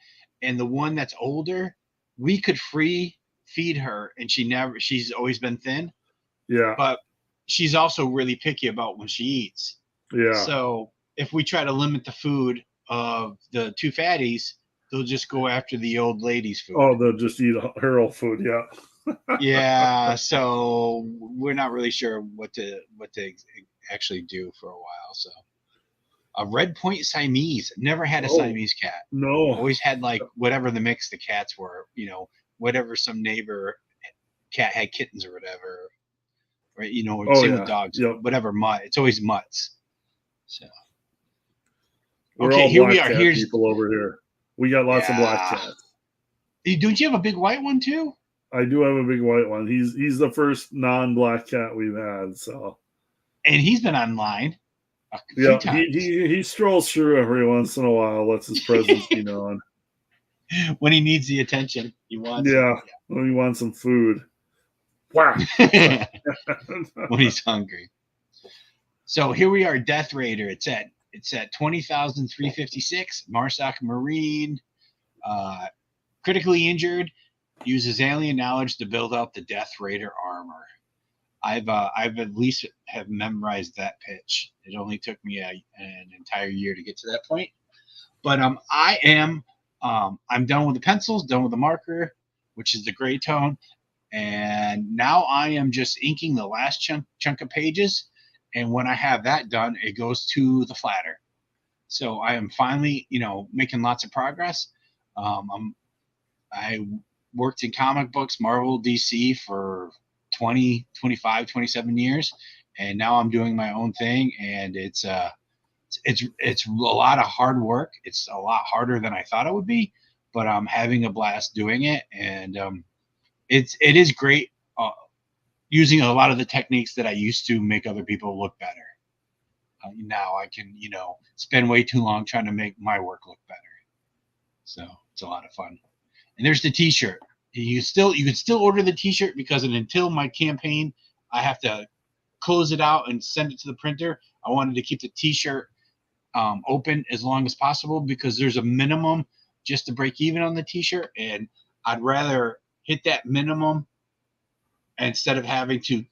and the one that's older, we could free feed her, and she's always been thin. Yeah. But she's also really picky about when she eats. Yeah. So if we try to limit the food of the 2 fatties, they'll just go after the old lady's food. Oh, they'll just eat her old food. Yeah. Yeah. So we're not really sure what to actually do for a while. So a red point Siamese. Never had a Siamese cat. No. Always had like whatever the mix the cats were. Whatever some neighbor cat had kittens or whatever. Right. Same with dogs. Yep. Whatever mutt. It's always mutts. So. Okay, here we are. Here's people over here. We got lots of black cats. Don't you have a big white one too? I do have a big white one. He's the first non-black cat we've had. So, and he's been online. Yeah, he strolls through every once in a while. Lets his presence be known. When he needs the attention, he wants. Yeah, when he wants some food. Wow. When he's hungry. So here we are, Death Raider. It's at 20,356. Marsoc Marine, critically injured, uses alien knowledge to build out the Death Raider armor. I've at least have memorized that pitch. It only took me an entire year to get to that point. But I'm done with the pencils, done with the marker, which is the gray tone, and now I am just inking the last chunk of pages. And when I have that done, it goes to the flatter. So I am finally, making lots of progress. I worked in comic books, Marvel, DC for 20, 25, 27 years. And now I'm doing my own thing. And it's a lot of hard work. It's a lot harder than I thought it would be, but I'm having a blast doing it. And it is great. Using a lot of the techniques that I used to make other people look better. Now I can, spend way too long trying to make my work look better. So it's a lot of fun. And there's the T-shirt. You can still order the T-shirt because until my campaign, I have to close it out and send it to the printer. I wanted to keep the T-shirt open as long as possible because there's a minimum just to break even on the T-shirt, and I'd rather hit that minimum instead of having to,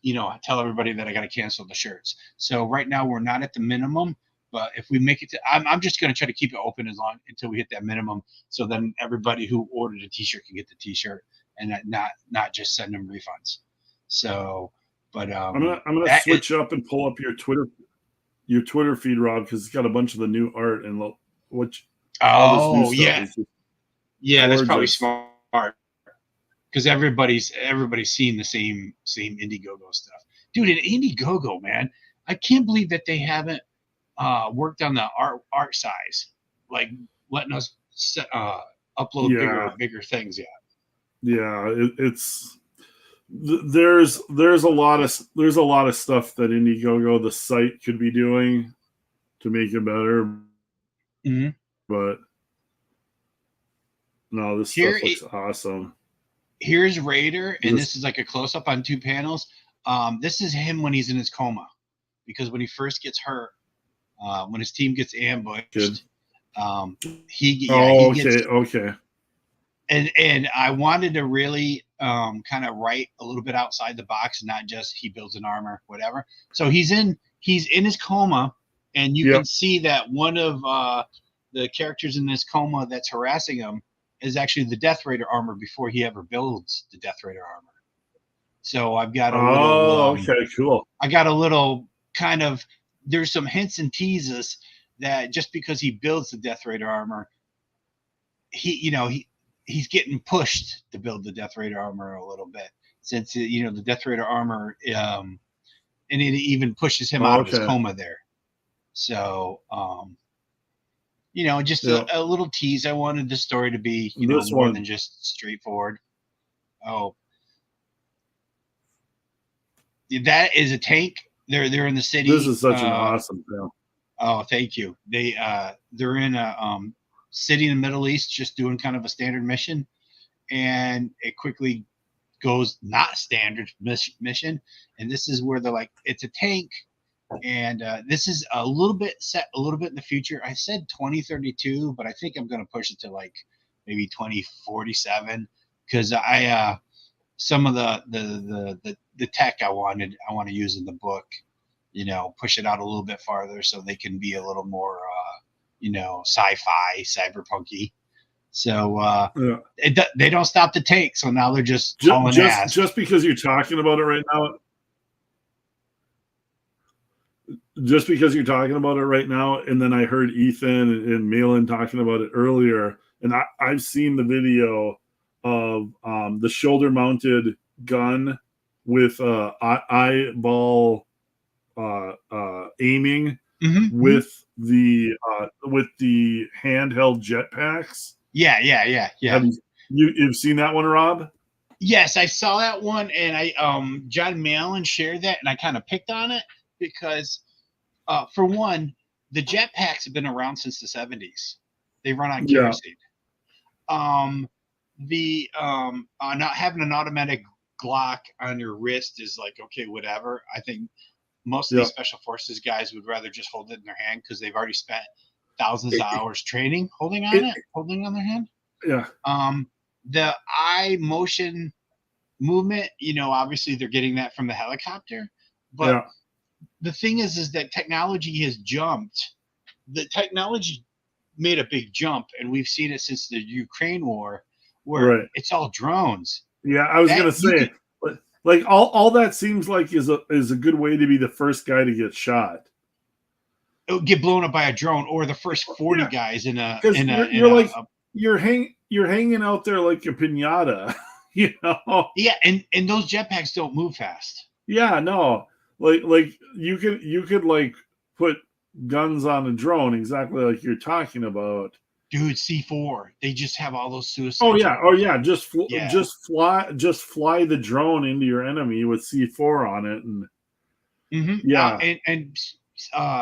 tell everybody that I got to cancel the shirts. So right now we're not at the minimum, but if we make it to, I'm just going to try to keep it open until we hit that minimum. So then everybody who ordered a T-shirt can get the T-shirt and not just send them refunds. So, but I'm gonna switch up and pull up your Twitter feed, Rob, because it's got a bunch of the new art and which. Oh yeah, that's probably smart. Because everybody's seeing the same Indiegogo stuff. dude, in Indiegogo, man, I can't believe that they haven't worked on the art size, like letting us upload bigger things yet. Yeah, there's a lot of stuff that Indiegogo, the site, could be doing to make it better. Mm-hmm. But no, this stuff looks awesome. Here's Raider, and this is like a close up on 2 panels. This is him when he's in his coma, because when he first gets hurt, when his team gets ambushed, he gets okay. And I wanted to really kind of write a little bit outside the box, not just he builds an armor, whatever. So he's in his coma, and you can see that one of the characters in this coma that's harassing him is actually the Death Raider armor before he ever builds the Death Raider armor. So I've got a little. Okay, cool. I got a little kind of. There's some hints and teases that just because he builds the Death Raider armor, he's getting pushed to build the Death Raider armor a little bit, since the Death Raider armor, and it even pushes him out of his coma there. So, just a little tease. I wanted the story to be, more than just straightforward. Oh, that is a tank. They're in the city. This is such an awesome film. Oh, thank you. They're in a city in the Middle East, just doing kind of a standard mission, and it quickly goes not standard mission. And this is where they're like, it's a tank. And this is a little bit in the future. I said 2032, but I think I'm going to push it to like maybe 2047, because some of the tech I want to use in the book, push it out a little bit farther so they can be a little more, sci-fi, cyberpunky. So they don't stop the tank. So now they're just hauling ass. Just because you're talking about it right now. Just because you're talking about it right now, and then I heard Ethan and Malin talking about it earlier, and I've seen the video of the shoulder-mounted gun with eyeball aiming with the handheld jetpacks. Yeah. You've seen that one, Rob? Yes, I saw that one, and John Malin shared that, and I kind of picked on it because. For one, the jetpacks have been around since the 70s. They run on kerosene. Not having an automatic Glock on your wrist is like, okay, whatever. I think most of these special forces guys would rather just hold it in their hand because they've already spent thousands of hours training holding on their hand. Yeah. The eye motion movement, obviously they're getting that from the helicopter, but the thing is that technology has jumped. The technology made a big jump, and we've seen it since the Ukraine war, where it's all drones. Yeah, I was going to say, like all that seems like is a good way to be the first guy to get shot. It would get blown up by a drone, or the first 40 guys in a. You're hanging out there like a piñata, Yeah, and those jetpacks don't move fast. Yeah, no. Like you could like put guns on a drone exactly like you're talking about. Dude, C4. They just have all those suicides. Oh yeah. Just fly the drone into your enemy with C4 on it, and and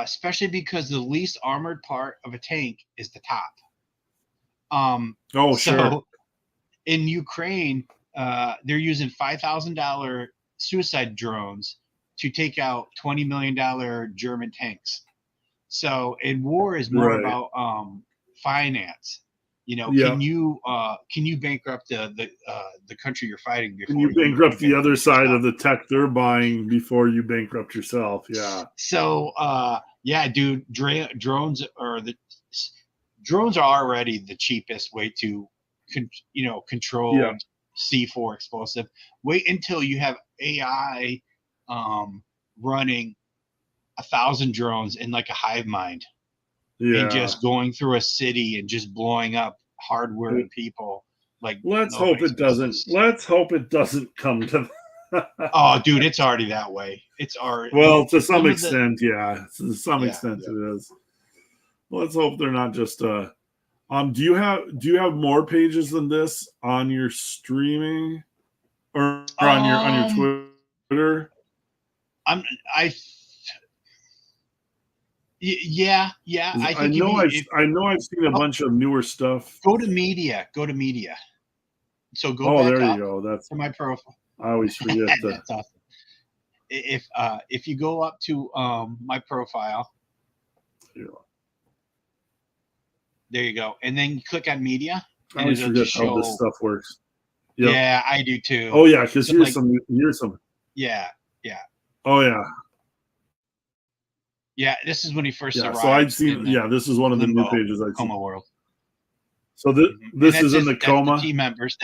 especially because the least armored part of a tank is the top. So in Ukraine, they're using $5,000 suicide drones to take out $20 million German tanks. So in war is more about finance. Can you bankrupt the country you're fighting before you bankrupt the other side of the tech they're buying before you bankrupt yourself? Yeah. So dude, drones are already the cheapest way to control C4 explosive. Wait until you have AI running 1,000 drones in like a hive mind, and just going through a city and just blowing up hardware and people. Like, let's hope it doesn't come to Oh, dude, it's already that way. It's already well to some extent, yeah. To some extent, yeah. it is. Well, let's hope they're not just. Do you have more pages than this on your streaming or on your Twitter? Yeah. I know I've seen a bunch of newer stuff. Go to media. So go back there up you go. That's to my profile. I always forget that. That's awesome. If you go up to my profile, there you go, and then you click on media. I always forget how this stuff works. Yep. Yeah, I do too. Oh yeah, because here's some. Yeah. Oh yeah. Yeah, this is when he first arrived. So I'd seen. This is one of the new pages I'd seen. Coma World. So this is in the coma. The team members.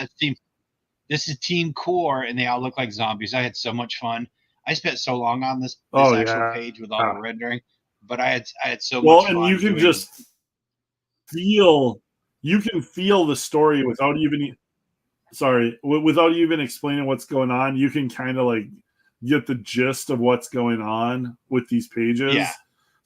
This is Team Core, and they all look like zombies. I had so much fun. I spent so long on this actual page with all the rendering, but I had so much fun. Well, and you can just feel the story without even explaining what's going on. You can kind of like get the gist of what's going on with these pages. Yeah.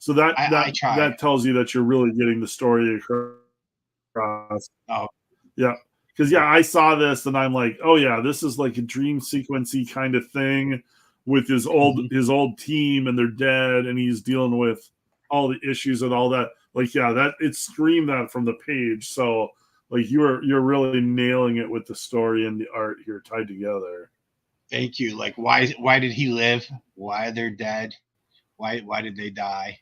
So that tells you that you're really getting the story across. Oh. Yeah. Because I saw this and I'm like, oh yeah, this is like a dream sequency kind of thing with his old team and they're dead and he's dealing with all the issues and all that. Like, that it screamed that from the page. So like you're really nailing it with the story and the art here tied together. Thank you. Like why did he live? Why they're dead? Why did they die?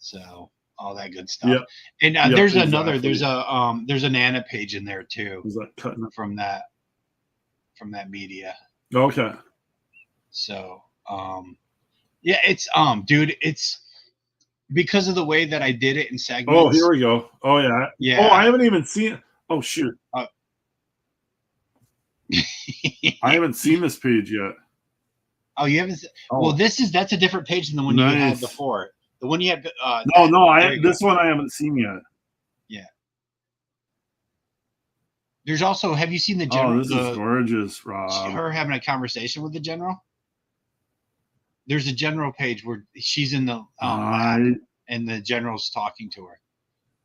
So all that good stuff. Yep. And there's a Nana page in there too. Is that cutting from that media? Okay. So it's dude, it's because of the way that I did it in segments. Oh, here we go. Oh yeah. Yeah. Oh, I haven't even seen it. Oh shoot. I haven't seen this page yet. Oh, you haven't? Well, that's a different page than the one you had before. The one you had. This one I haven't seen yet. Yeah. There's also. Have you seen the general? Oh, this is gorgeous, Rob. Her having a conversation with the general. There's a general page where she's in the lab and the general's talking to her.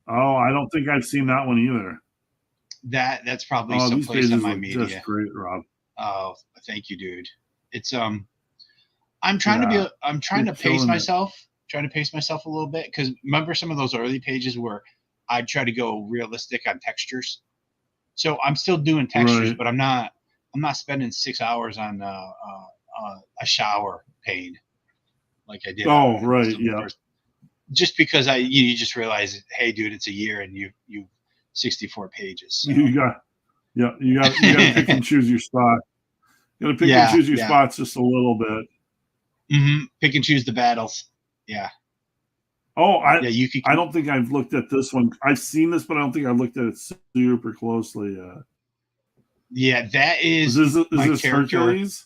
Oh, I don't think I've seen that one either. That's probably someplace in my media. Just great, Rob. Oh, thank you, dude. It's I'm trying to pace myself. Trying to pace myself a little bit because remember some of those early pages where I'd try to go realistic on textures. So I'm still doing textures, but I'm not spending 6 hours on a shower pane like I did. Oh, right, yeah. Just because you just realize, hey, dude, it's a year and you 64 pages. So. You got to pick and choose your spot. You got to pick and choose your spots just a little bit. Mm-hmm. Pick and choose the battles. Yeah. Oh, I don't think I've looked at this one. I've seen this, but I don't think I've looked at it super closely. Yeah, that is this character. Hercules?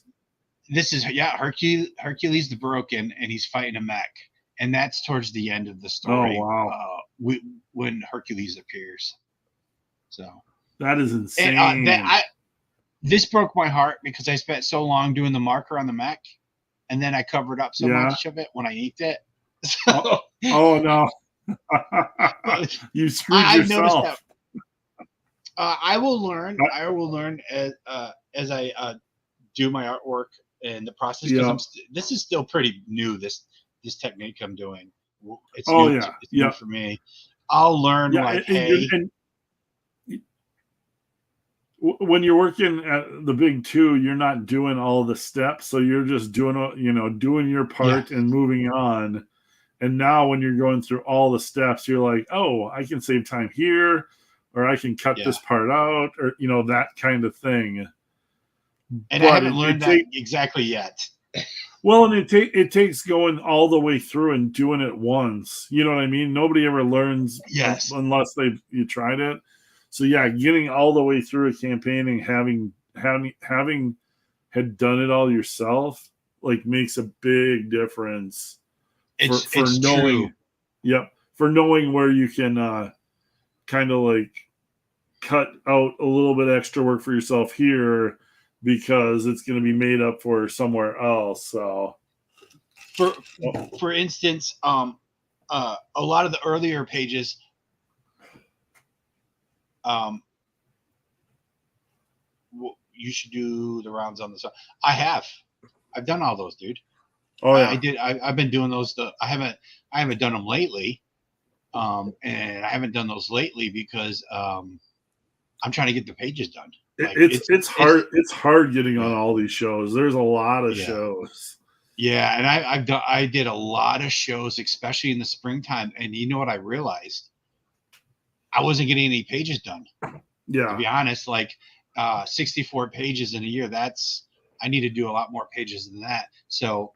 This is Hercules the Broken, and he's fighting a mech, and that's towards the end of the story. Oh wow! When Hercules appears, so that is insane. And, this broke my heart because I spent so long doing the marker on the mech, and then I covered up so much of it when I inked it. So, oh no! You screwed yourself. I will learn. I will learn as I do my artwork and the process. Because this is still pretty new. This technique I'm doing. It's new. It's new for me. I'll learn when you're working at the big two, you're not doing all the steps, so you're just doing your part and moving on. And now when you're going through all the steps, you're like, oh, I can save time here, or I can cut this part out, or that kind of thing. And I haven't learned that exactly yet. Well, and it takes going all the way through and doing it once. You know what I mean? Nobody ever learns unless you tried it. So getting all the way through a campaign and having had done it all yourself makes a big difference. For knowing, true. For knowing where you can kind of cut out a little bit extra work for yourself here, because it's going to be made up for somewhere else. So, for instance, a lot of the earlier pages, you should do the rounds on the side. I've done all those, dude. Oh yeah, I did. I've been doing those. I haven't done them lately, and I haven't done those lately because I'm trying to get the pages done. Like, it's hard. It's hard getting on all these shows. There's a lot of shows. Yeah, and I did a lot of shows, especially in the springtime. And you know what I realized? I wasn't getting any pages done. Yeah, to be honest, like 64 pages in a year. I need to do a lot more pages than that. So.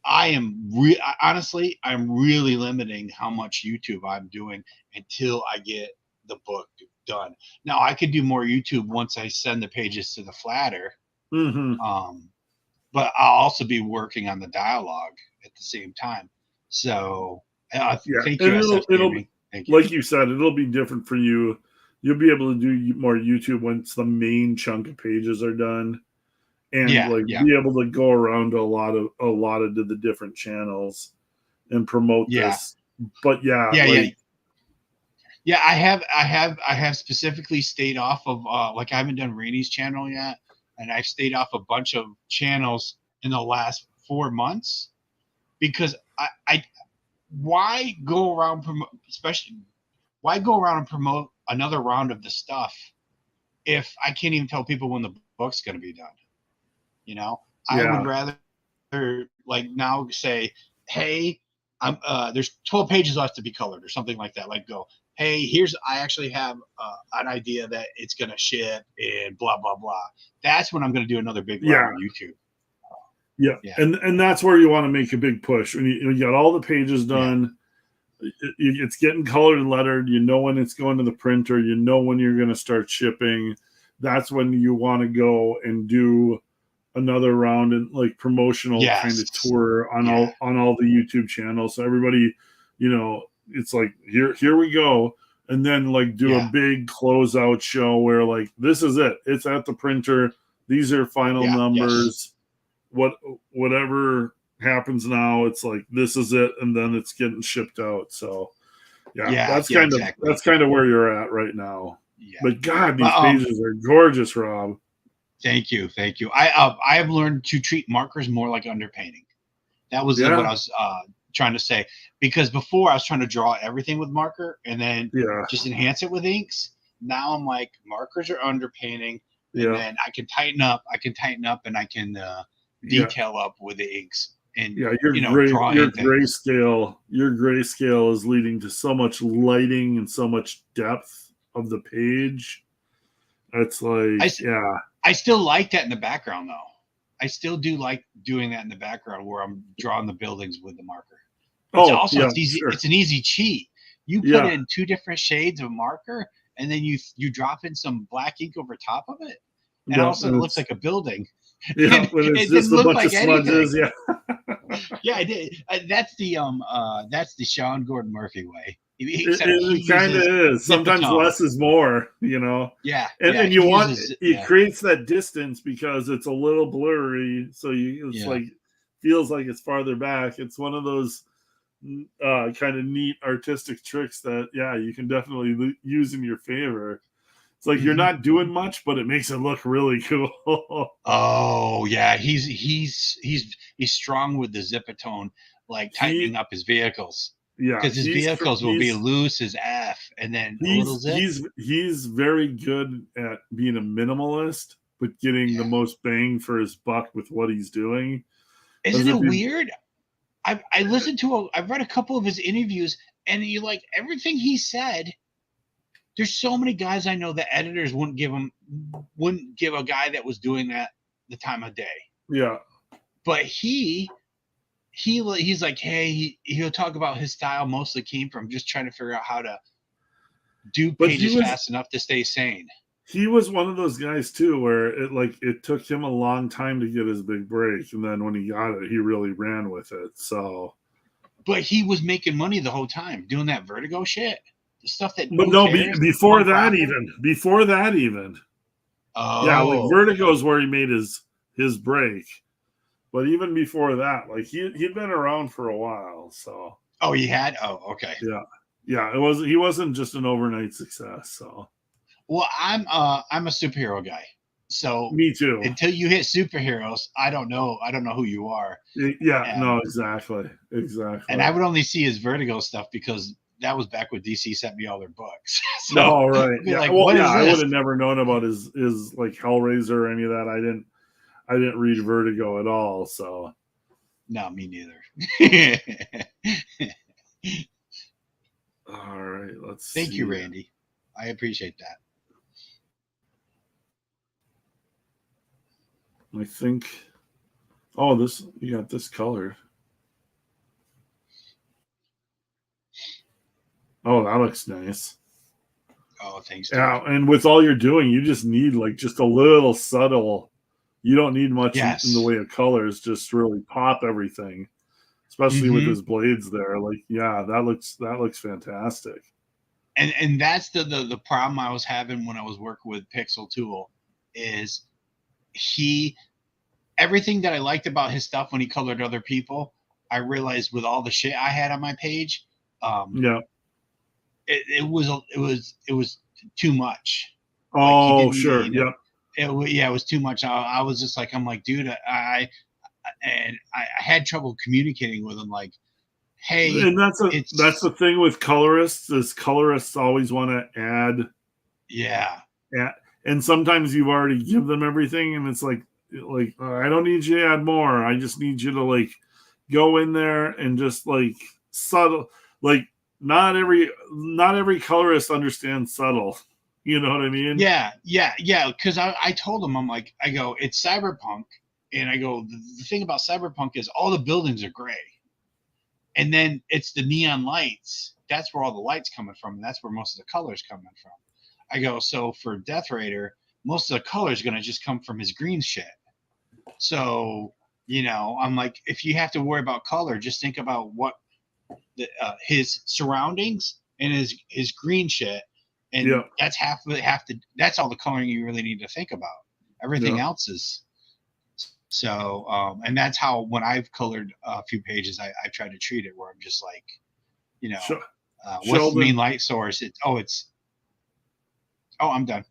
Honestly, I'm really limiting how much YouTube I'm doing until I get the book done. Now I could do more YouTube once I send the pages to the flatter. Mm-hmm. But I'll also be working on the dialogue at the same time. So thank you, SF Gaming. Thank you. Like you said, it'll be different for you. You'll be able to do more YouTube once the main chunk of pages are done. And be able to go around to a lot of the different channels and promote this. But I have specifically stayed off of I haven't done Rainey's channel yet, and I've stayed off a bunch of channels in the last 4 months because why go around and promote another round of the stuff if I can't even tell people when the book's going to be done? You know, I would rather now say, hey, there's 12 pages left to be colored or something like that. Like hey, I actually have an idea that it's going to ship and blah, blah, blah. That's when I'm going to do another big round on YouTube. Yeah. And that's where you want to make a big push. When you got all the pages done, it's getting colored and lettered. You know when it's going to the printer. You know when you're going to start shipping. That's when you want to go and do another round and promotional kind of tour on all the YouTube channels. So everybody, it's like here we go, and then do a big closeout show where this is it. It's at the printer. These are final numbers. Whatever happens now, it's this is it, and then it's getting shipped out. So that's kind of where you're at right now. Yeah. But God, these pages are gorgeous, Rob. Thank you. I have learned to treat markers more like underpainting. That was what I was trying to say. Because before I was trying to draw everything with marker and then just enhance it with inks. Now I'm like, markers are underpainting, and then I can tighten up, and I can detail up with the inks. And your grayscale is leading to so much lighting and so much depth of the page. It's I still like that in the background, though. I still do like doing that in the background where I'm drawing the buildings with the marker. It's easy. Sure. It's an easy cheat. You put in 2 different shades of marker, and then you drop in some black ink over top of it, and all of a sudden it looks like a building. Yeah, when it's just a bunch of smudges. Yeah, I did. That's the Sean Gordon Murphy way. It kind of is. Sometimes less is more, Yeah. And it creates that distance because it's a little blurry. So feels like it's farther back. It's one of those kind of neat artistic tricks that, you can definitely use in your favor. It's you're not doing much, but it makes it look really cool. Oh yeah. He's strong with the Zipatone, tightening up his vehicles. Yeah, because his vehicles will be loose as F, and then a little zip. He's very good at being a minimalist, but getting the most bang for his buck with what he's doing. Isn't it weird? I've read a couple of his interviews, and everything he said. There's so many guys I know that editors wouldn't give a guy that was doing that the time of day. Yeah, but he's like, hey, he'll talk about his style mostly came from just trying to figure out how to do pages fast enough to stay sane. He was one of those guys too, where it took him a long time to get his big break, and then when he got it, he really ran with it. So, but he was making money the whole time doing that Vertigo shit, the stuff that. But before that even. Oh, yeah, like Vertigo is where he made his break. But even before that, like he'd been around for a while. So he had. Oh, okay. Yeah. He wasn't just an overnight success. So well, I'm a superhero guy. So me too. Until you hit superheroes, I don't know who you are. Yeah, no, exactly. And I would only see his Vertigo stuff because that was back when DC sent me all their books. So no, right. Yeah. like, well, yeah, I this? would have never known about his like Hellraiser or any of that. I didn't read Vertigo at all. So no, me neither. all right, let's Thank see. you, Randy. I appreciate that. I think. Oh, you got this color. Oh, that looks nice. Oh, thanks. Dude. Yeah, and with all you're doing, you just need like just a little subtle. You don't need much in the way of colors. Just really pop everything, especially with his blades there. Like, yeah, that looks fantastic. And that's the problem I was having when I was working with Pixel Tool is everything that I liked about his stuff when he colored other people, I realized with all the shit I had on my page, it was too much. Oh, like sure. Yeah. It was too much. I was just like, I'm like, dude, I had trouble communicating with him. Like, hey, and that's the thing with colorists is colorists always want to add. Yeah. Yeah. And sometimes you've already give them everything, and it's like I don't need you to add more. I just need you to like go in there and just like subtle, like not every colorist understands subtle. You know what I mean? Yeah. Because I told him, I'm like, I go, it's cyberpunk, and I go, the thing about cyberpunk is all the buildings are gray, and then it's the neon lights. That's where all the lights coming from, and that's where most of the colors coming from. I go, so for Death Raider, most of the color is going to just come from his green shit. So, I'm like, if you have to worry about color, just think about what his surroundings and his green shit. And that's that's all the coloring you really need to think about. Everything else is. So, and that's how, when I've colored a few pages, I try to treat it where I'm just like, what's the main light source? I'm done.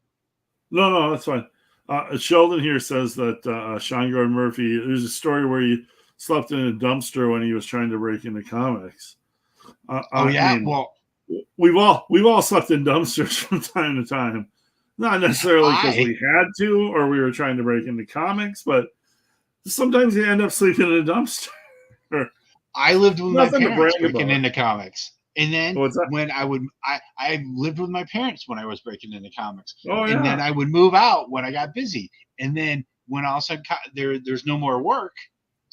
No, that's fine. Sheldon here says that Sean Gordon Murphy, there's a story where he slept in a dumpster when he was trying to break into comics. We've all slept in dumpsters from time to time. Not necessarily because we had to or we were trying to break into comics, but sometimes you end up sleeping in a dumpster. I lived with my parents breaking into comics. And then when I lived with my parents when I was breaking into comics. And then I would move out when I got busy. And then when all of a sudden there's no more work,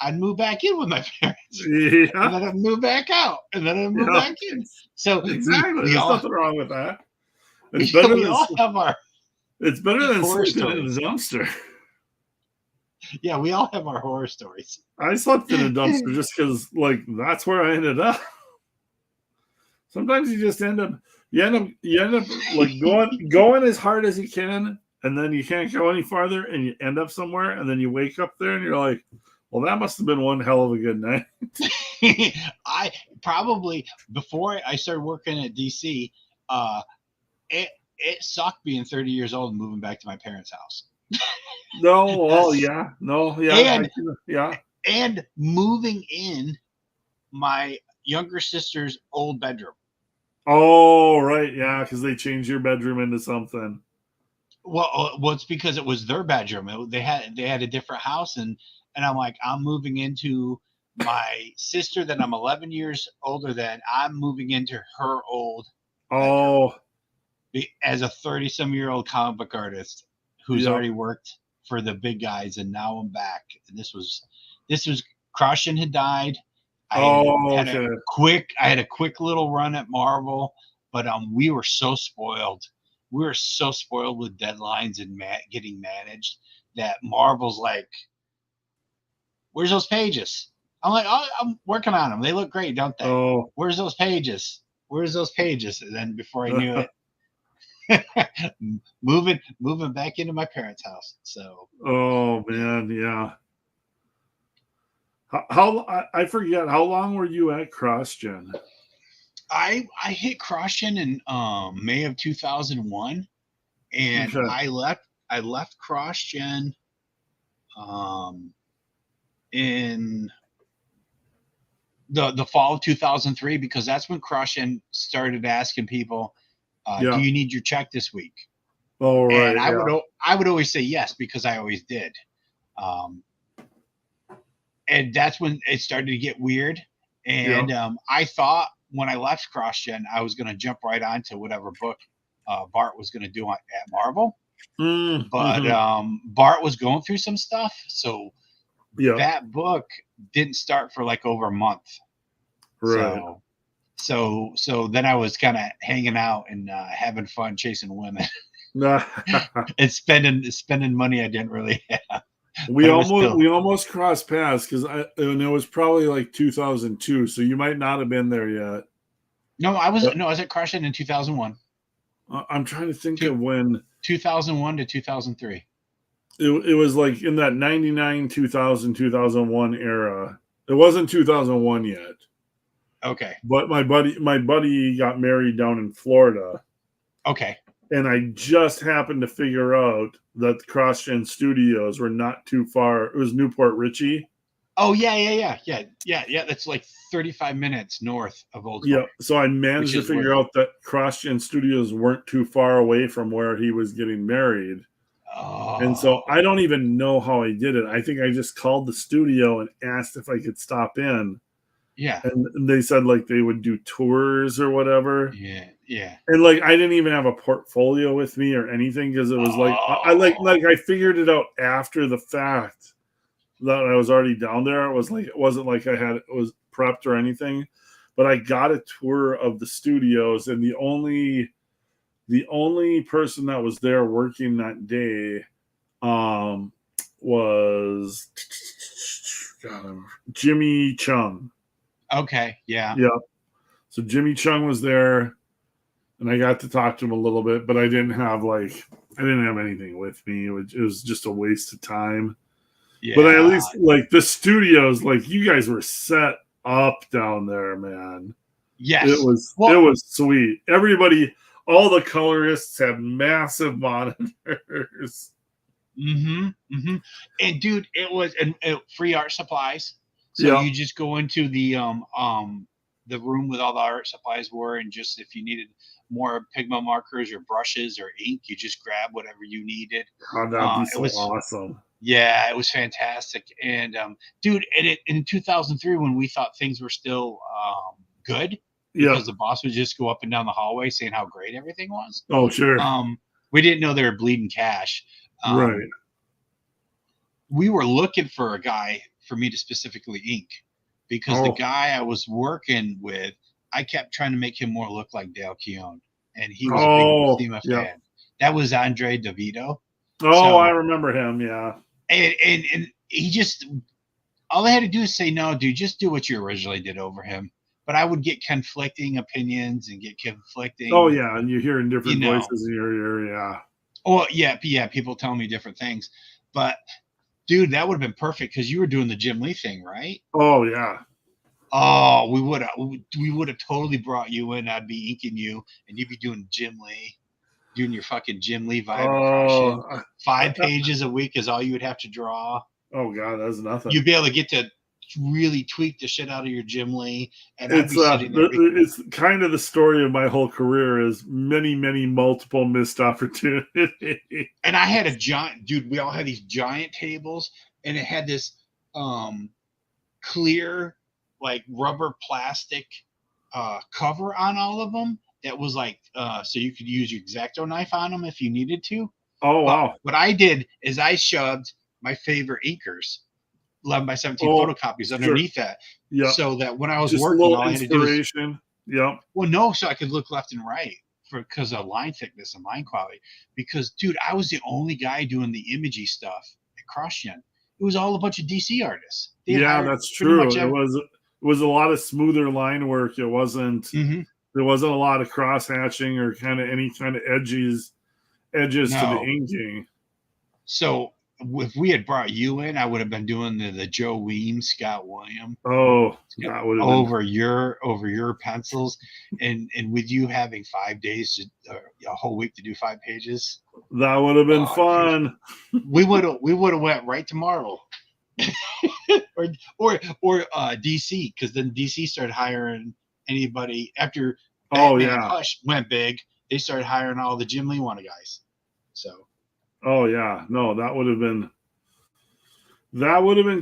I'd move back in with my parents. Yeah. And then I'd move back out. And then I'd move back in. So exactly. There's nothing wrong with that. It's better than sleeping in a dumpster. Yeah, we all have our horror stories. I slept in a dumpster just because that's where I ended up. Sometimes you just end up like going as hard as you can, and then you can't go any farther, and you end up somewhere, and then you wake up there, and you're like, well, that must have been one hell of a good night. I probably, before I started working at DC, it sucked being 30 years old and moving back to my parents' house. And moving in my younger sister's old bedroom. Oh, right. Yeah, because they changed your bedroom into something. Well, it's because it was their bedroom. They had a different house, and I'm like, I'm moving into my sister that I'm 11 years older than. I'm moving into her old bedroom. As a 30-some-year-old comic book artist who's already worked for the big guys, and now I'm back. And this was Krushin had died. I had a quick little run at Marvel, but we were so spoiled. We were so spoiled with deadlines and getting managed that Marvel's like, "Where's those pages?" I'm like, "Oh, I'm working on them. They look great, don't they? Where's those pages? Where's those pages?" And then before I knew it, moving back into my parents' house. So. Oh man, yeah. How I forget, how long were you at CrossGen? I hit CrossGen in May of 2001, and Okay. I left CrossGen in the fall of 2003, because that's when CrossGen started asking people, Yeah. do you need your check this week? Oh right. And I would always say yes, because I always did. And that's when it started to get weird. And I thought when I left CrossGen, I was going to jump right onto whatever book Bart was going to do at Marvel. But Bart was going through some stuff. So that book didn't start for like over a month. Right. So then I was kind of hanging out and having fun chasing women and spending money I didn't really have. We almost crossed paths and it was probably like 2002, so you might not have been there yet. No, I was at CrossGen in 2001. I'm trying to think of when 2001 to 2003. It was like in that 99, 2000, 2001 era. It wasn't 2001 yet. Okay. But my buddy got married down in Florida. Okay. And I just happened to figure out that the CrossGen studios were not too far. It was Newport Richie. Oh yeah. That's like 35 minutes north of Old. Yeah. So I managed to figure out that CrossGen studios weren't too far away from where he was getting married. Oh. And so I don't even know how I did it. I think I just called the studio and asked if I could stop in. Yeah. And they said like they would do tours or whatever. Yeah. And like I didn't even have a portfolio with me or anything, because it was like I figured it out after the fact that I was already down there. It wasn't like it was prepped or anything. But I got a tour of the studios, and the only person that was there working that day was Jimmy Chung. Okay, yeah. Yeah. So Jimmy Chung was there, and I got to talk to him a little bit, but I didn't have anything with me. It was just a waste of time. Yeah. But at least like the studios, like you guys were set up down there, man. Yes. It was sweet. Everybody, all the colorists had massive monitors. And dude, it was free art supplies. So you just go into the room with all the art supplies were, and just if you needed more pigment markers or brushes or ink, you just grab whatever you needed. Oh, that'd be so awesome. Yeah, it was fantastic. And dude, in 2003, when we thought things were still good, because the boss would just go up and down the hallway saying how great everything was. Oh, sure. We didn't know they were bleeding cash. Right. We were looking for a guy for me to specifically ink, because the guy I was working with, I kept trying to make him more look like Dale Keown, and he was a big Buscema fan. That was Andre DeVito. Oh, I remember him. Yeah. And he just, all I had to do is say, no, dude, just do what you originally did over him. But I would get conflicting opinions and get conflicting. Oh yeah, and you're hearing different voices in your ear. Yeah. Oh yeah. People telling me different things, but dude, that would have been perfect, because you were doing the Jim Lee thing, right? Oh yeah. Oh, we would have totally brought you in. I'd be inking you, and you'd be doing Jim Lee, doing your fucking Jim Lee vibe. 5 pages a week is all you would have to draw. Oh god, that's nothing. You'd be able to get to really tweak the shit out of your Jim Lee, and it's kind of the story of my whole career, is many multiple missed opportunities. And I had a giant, dude, we all had these giant tables, and it had this clear like rubber plastic cover on all of them that was like so you could use your X-Acto knife on them if you needed to. Oh wow. What I did is I shoved my favorite inkers 11 by 17 photocopies underneath that. Yeah. So that when I was just working, all I had to do was, so I could look left and right because of line thickness and line quality. Because dude, I was the only guy doing the imagey stuff at CrossGen. It was all a bunch of DC artists. Yeah, that's true. It was a lot of smoother line work. It wasn't There wasn't a lot of cross hatching or kind of any kind of edges to the inking. So if we had brought you in, I would have been doing the Joe Weems, Scott William. Oh, that would have over your pencils, and with you having 5 days, a whole week to do 5 pages. That would have been fun. We would have went right to Marvel, or DC, because then DC started hiring anybody after Batman Hush went big. They started hiring all the Jim Lee Wanna guys. So. Oh yeah, no, that would have been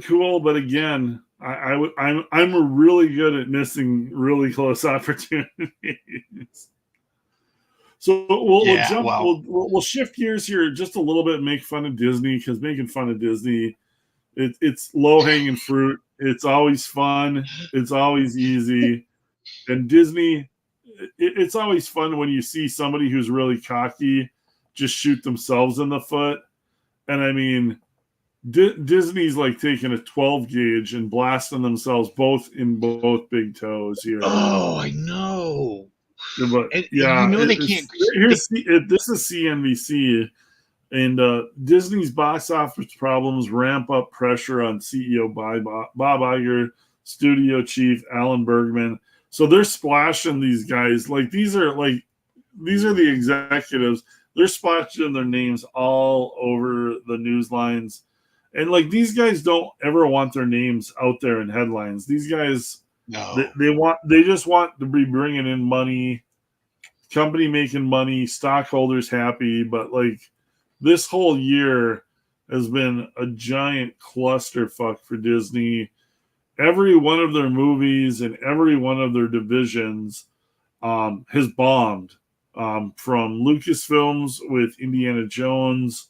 cool. But again, I'm really good at missing really close opportunities. So we'll shift gears here just a little bit and make fun of Disney, because making fun of Disney, it's low hanging fruit. It's always fun. It's always easy. And Disney, it's always fun when you see somebody who's really cocky just shoot themselves in the foot. And I mean, Disney's like taking a 12 gauge and blasting themselves both big toes here. Oh, I know. But and you know they can't. This is CNBC, and Disney's box office problems ramp up pressure on CEO Bob Iger, studio chief Alan Bergman. So they're splashing these guys like these are the executives. They're splashing their names all over the news lines. And like these guys don't ever want their names out there in headlines. These guys, they just want to be bringing in money, company making money, stockholders happy. But like this whole year has been a giant clusterfuck for Disney. Every one of their movies and every one of their divisions has bombed. From Lucasfilms with Indiana Jones,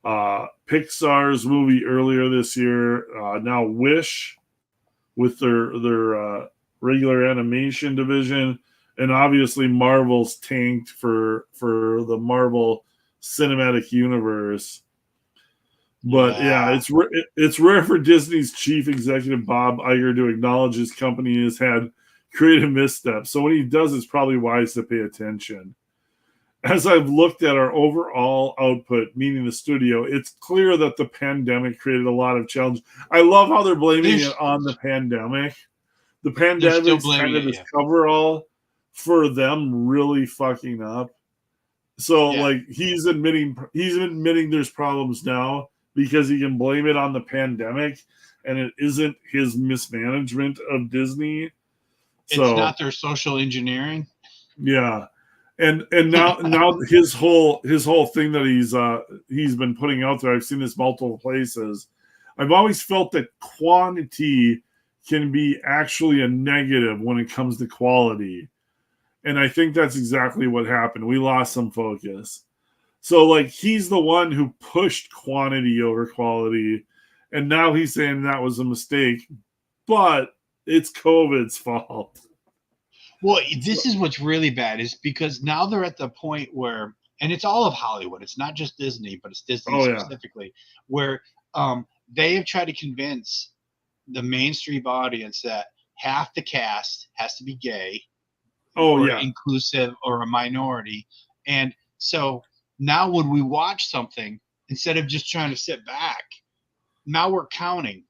Pixar's movie earlier this year, now Wish with their regular animation division, and obviously Marvel's tanked for the Marvel Cinematic Universe. But it's rare for Disney's chief executive Bob Iger to acknowledge his company has had creative missteps. So when he does, it's probably wise to pay attention. As I've looked at our overall output, meaning the studio, it's clear that the pandemic created a lot of challenge. I love how they're blaming it on the pandemic. The pandemic's kind of this coverall for them really fucking up. So like he's admitting there's problems now because he can blame it on the pandemic, and it isn't his mismanagement of Disney. It's not their social engineering. Yeah. And now his whole thing that he's been putting out there, I've seen this multiple places. I've always felt that quantity can be actually a negative when it comes to quality. And I think that's exactly what happened. We lost some focus. So like he's the one who pushed quantity over quality, and now he's saying that was a mistake, but it's COVID's fault. Well, this is what's really bad is because now they're at the point where, and it's all of Hollywood. It's not just Disney, but it's Disney specifically, where they have tried to convince the mainstream audience that half the cast has to be gay, inclusive, or a minority. And so now when we watch something, instead of just trying to sit back, now we're counting.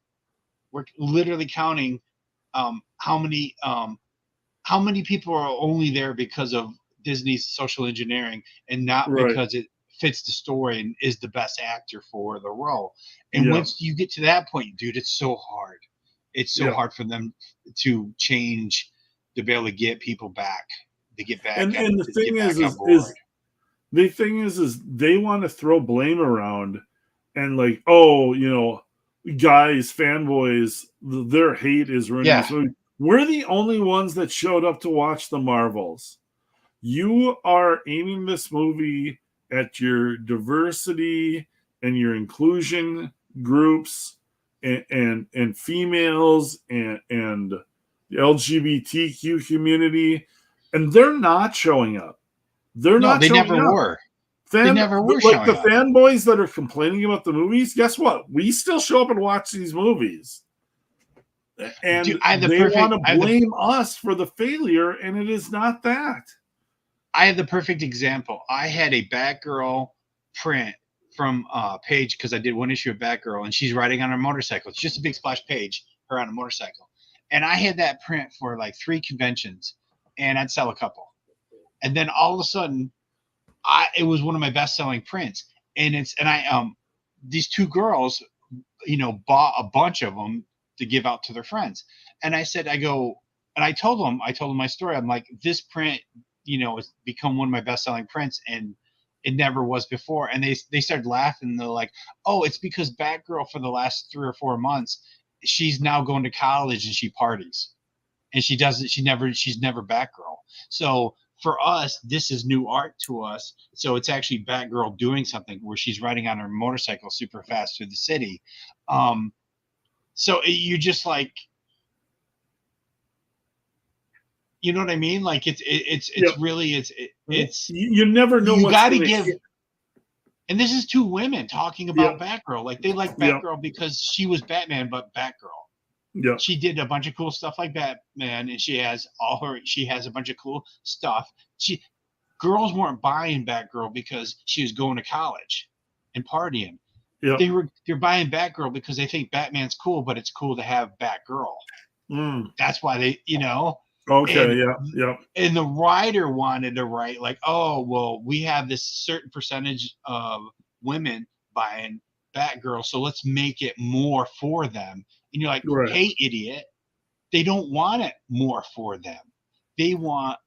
We're literally counting how many people are only there because of Disney's social engineering and not because it fits the story and is the best actor for the role. And once you get to that point, dude, it's so hard. It's so hard for them to change, to be able to get people back, to get back. And the thing is they want to throw blame around and like, guys, fanboys, their hate is ruining this movie. We're the only ones that showed up to watch the Marvels. You are aiming this movie at your diversity and your inclusion groups and females and the LGBTQ community, and they're not showing up. They never were. They never were like the fanboys that are complaining about the movies. Guess what? We still show up and watch these movies. and dude, they want to blame us for the failure, and it is not that. I have the perfect example. I had a Batgirl print from Paige because I did one issue of Batgirl, and she's riding on her motorcycle. It's just a big splash page, her on a motorcycle. And I had that print for like 3 conventions, and I'd sell a couple. And then all of a sudden, it was one of my best-selling prints. And these 2 girls, bought a bunch of them to give out to their friends. And I told them my story. I'm like, this print, it's become one of my best-selling prints, and it never was before. And they started laughing. And they're like, oh, it's because Batgirl for the last 3 or 4 months, she's now going to college and she parties, and she's never Batgirl. So for us, this is new art to us. So it's actually Batgirl doing something where she's riding on her motorcycle super fast through the city. So you just like, you know what I mean? Like it's really you never know. You got to give. And this is 2 women talking about Batgirl. Like they like Batgirl because she was Batman, but Batgirl. Yeah. She did a bunch of cool stuff like Batman, and she has a bunch of cool stuff. Girls weren't buying Batgirl because she was going to college and partying. Yeah. They're buying Batgirl because they think Batman's cool, but it's cool to have Batgirl. That's why they, Okay, yeah. And the writer wanted to write like, oh, well, we have this certain percentage of women buying Batgirl, so let's make it more for them. And you're like, right. Hey, idiot, they don't want it more for them. They want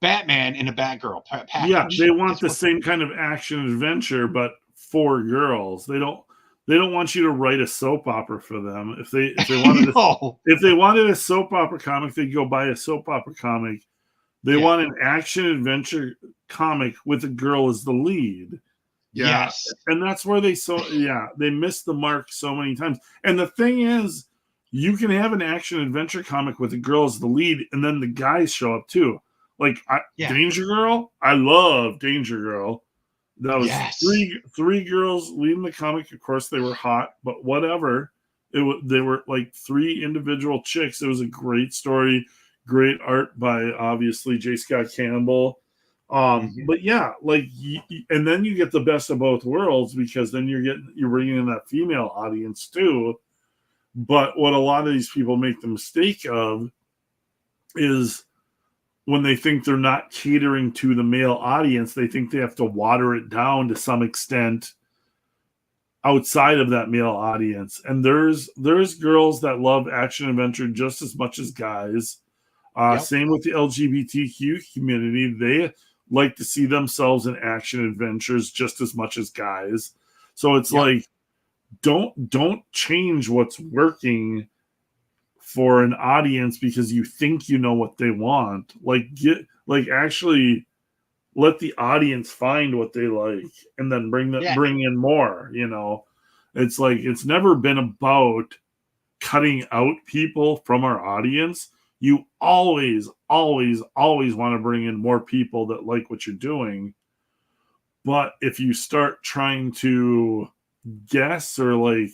Batman in a Batgirl package. Yeah, they want the same kind of action adventure, but for girls. They don't want you to write a soap opera for them. If they wanted if they wanted a soap opera comic, they'd go buy a soap opera comic. They want an action adventure comic with a girl as the lead. Yeah. Yes. And that's where they missed the mark so many times. And the thing is, you can have an action adventure comic with a girl as the lead, and then the guys show up too. Like Danger Girl, I love Danger Girl. That was three girls leading the comic. Of course, they were hot, but whatever. They were like 3 individual chicks. It was a great story, great art by obviously J. Scott Campbell. But yeah, like, and then you get the best of both worlds, because then you're bringing in that female audience too. But what a lot of these people make the mistake of is, when they think they're not catering to the male audience, they think they have to water it down to some extent outside of that male audience. And there's girls that love action adventure just as much as guys. Same with the LGBTQ community. They like to see themselves in action adventures just as much as guys. So it's like, don't change what's working for an audience because you think you know what they want. Actually let the audience find what they like, and then bring in more. It's like, it's never been about cutting out people from our audience. You always want to bring in more people that like what you're doing. But if you start trying to guess or like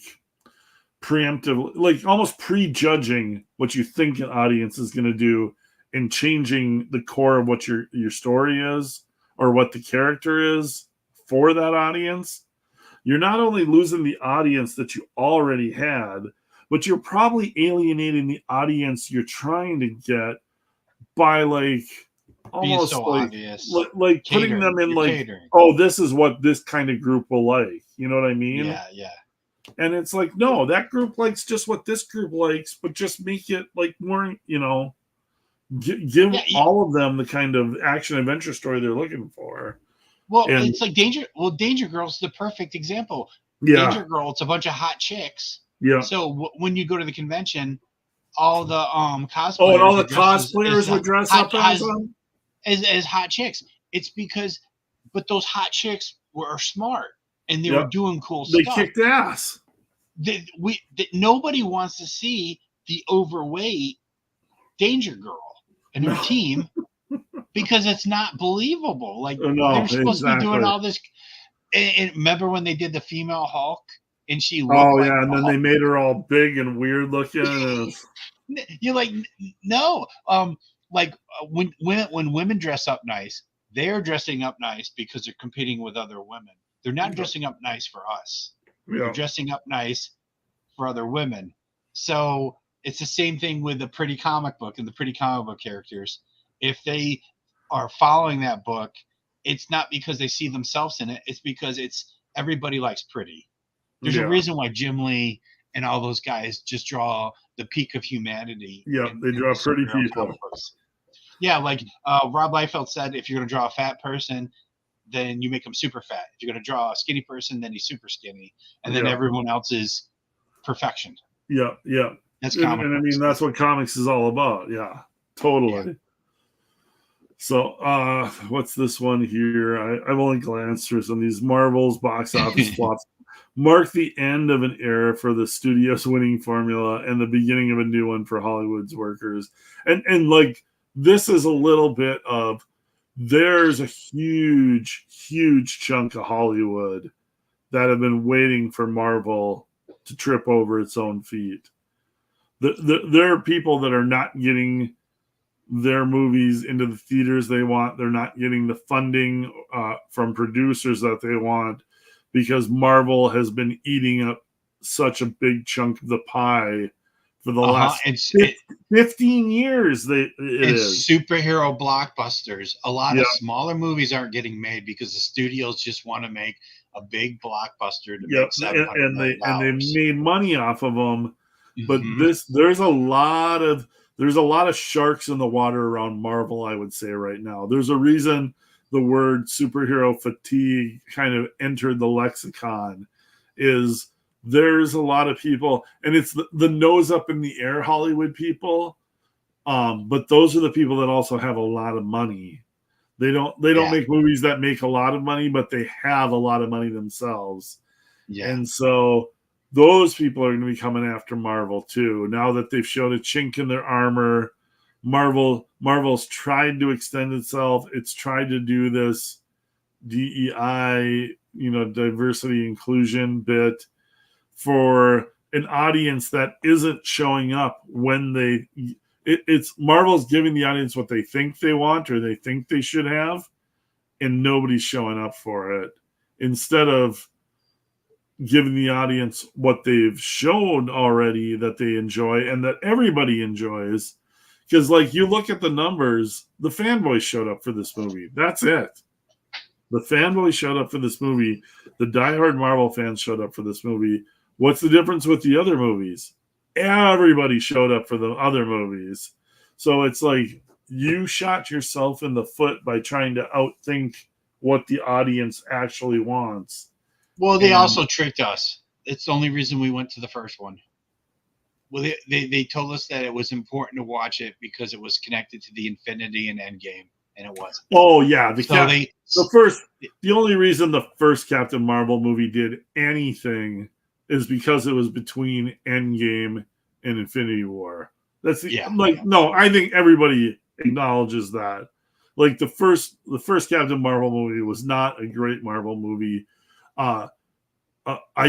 preemptively, like almost prejudging what you think an audience is going to do and changing the core of what your story is or what the character is for that audience, you're not only losing the audience that you already had, but you're probably alienating the audience you're trying to get by like almost so like putting them in like catering. Oh, this is what this kind of group will like. You know what I mean? Yeah. And it's like, no, that group likes just what this group likes, but just make it like more, give all of them the kind of action adventure story they're looking for. Well, it's like Danger Girl's the perfect example. Yeah. Danger Girl, it's a bunch of hot chicks. Yeah. So when you go to the convention, all the cosplayers. Oh, and all the cosplayers would dress up as hot chicks. It's because, but those hot chicks were smart and they were doing cool stuff. They kicked ass. Nobody wants to see the overweight Danger Girl and her team because it's not believable. Like they're supposed to be doing all this. And remember when they did the female Hulk and she looked and then they made her all big and weird looking. You're like, no. When women dress up nice, they're dressing up nice because they're competing with other women. They're not dressing up nice for us. They're dressing up nice for other women. So it's the same thing with the pretty comic book and the pretty comic book characters. If they are following that book, it's not because they see themselves in it. It's because it's everybody likes pretty. There's a reason why Jim Lee and all those guys just draw the peak of humanity. Yeah, they draw pretty people. Yeah, like Rob Liefeld said, if you're going to draw a fat person, then you make them super fat. If you're going to draw a skinny person, then he's super skinny. And then everyone else is perfection. Yeah. That's comics. And I mean, that's what comics is all about. Yeah, totally. Yeah. So, what's this one here? I've only glanced through some of these. Marvel's box office flops mark the end of an era for the studio's winning formula and the beginning of a new one for Hollywood's workers. And like, this is a little bit of, there's a huge chunk of Hollywood that have been waiting for Marvel to trip over its own feet. There are people that are not getting their movies into the theaters they want. They're not getting the funding from producers that they want because Marvel has been eating up such a big chunk of the pie for the last 15 years. It's superhero blockbusters. A lot of smaller movies aren't getting made because the studios just want to make a big blockbuster to make $700 million. And they made money off of them. But there's a lot of sharks in the water around Marvel, I would say, right now. There's a reason the word superhero fatigue kind of entered the lexicon. Is there's a lot of people, and it's the nose up in the air Hollywood people. But those are the people that also have a lot of money. They don't make movies that make a lot of money, but they have a lot of money themselves. Yeah. And so those people are going to be coming after Marvel too. Now that they've showed a chink in their armor, Marvel's tried to extend itself. It's tried to do this DEI, diversity inclusion bit for an audience that isn't showing up when it's Marvel's giving the audience what they think they want or they think they should have, and nobody's showing up for it. Instead of giving the audience what they've shown already that they enjoy and that everybody enjoys. Because, like, you look at the numbers, the fanboys showed up for this movie. That's it. The fanboys showed up for this movie. The diehard Marvel fans showed up for this movie. What's the difference with the other movies? Everybody showed up for the other movies. So it's like you shot yourself in the foot by trying to outthink what the audience actually wants. Well, they also tricked us. It's the only reason we went to the first one. Well, they told us that it was important to watch it because it was connected to the Infinity and Endgame, and it wasn't. Oh yeah, the only reason the first Captain Marvel movie did anything is because it was between Endgame and Infinity War. I think everybody acknowledges that. Like the first Captain Marvel movie was not a great Marvel movie. I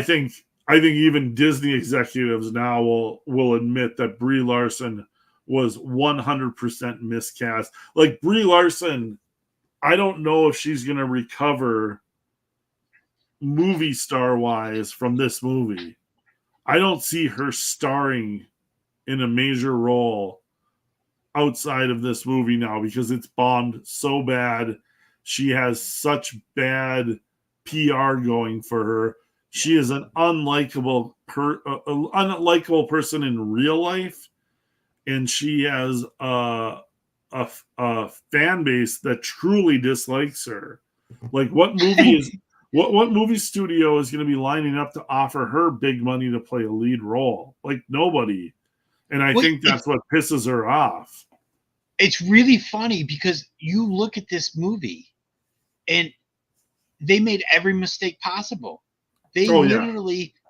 think even Disney executives now will admit that Brie Larson was 100% miscast. Like Brie Larson, I don't know if she's going to recover movie star wise from this movie. I don't see her starring in a major role outside of this movie now because it's bombed so bad. She has such bad PR going for her. She is an unlikable person in real life, and she has a fan base that truly dislikes her. Like, what movie studio is going to be lining up to offer her big money to play a lead role? Like, nobody. And I think that's what pisses her off. It's really funny because you look at this movie, and they made every mistake possible. They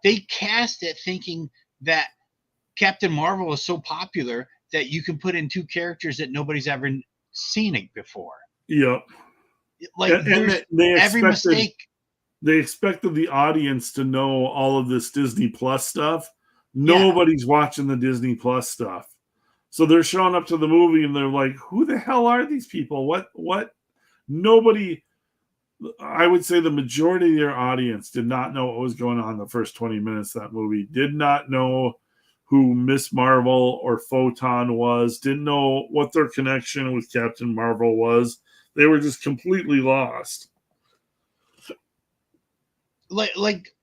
they cast it thinking that Captain Marvel is so popular that you can put in two characters that nobody's ever seen it before. Yep. Like, every mistake. they expected the audience to know all of this Disney Plus stuff. Nobody's watching the Disney Plus stuff. So they're showing up to the movie and they're like, who the hell are these people? What? Nobody, I would say the majority of their audience did not know what was going on the first 20 minutes of that movie, did not know who Miss Marvel or Photon was, didn't know what their connection with Captain Marvel was. They were just completely lost. Like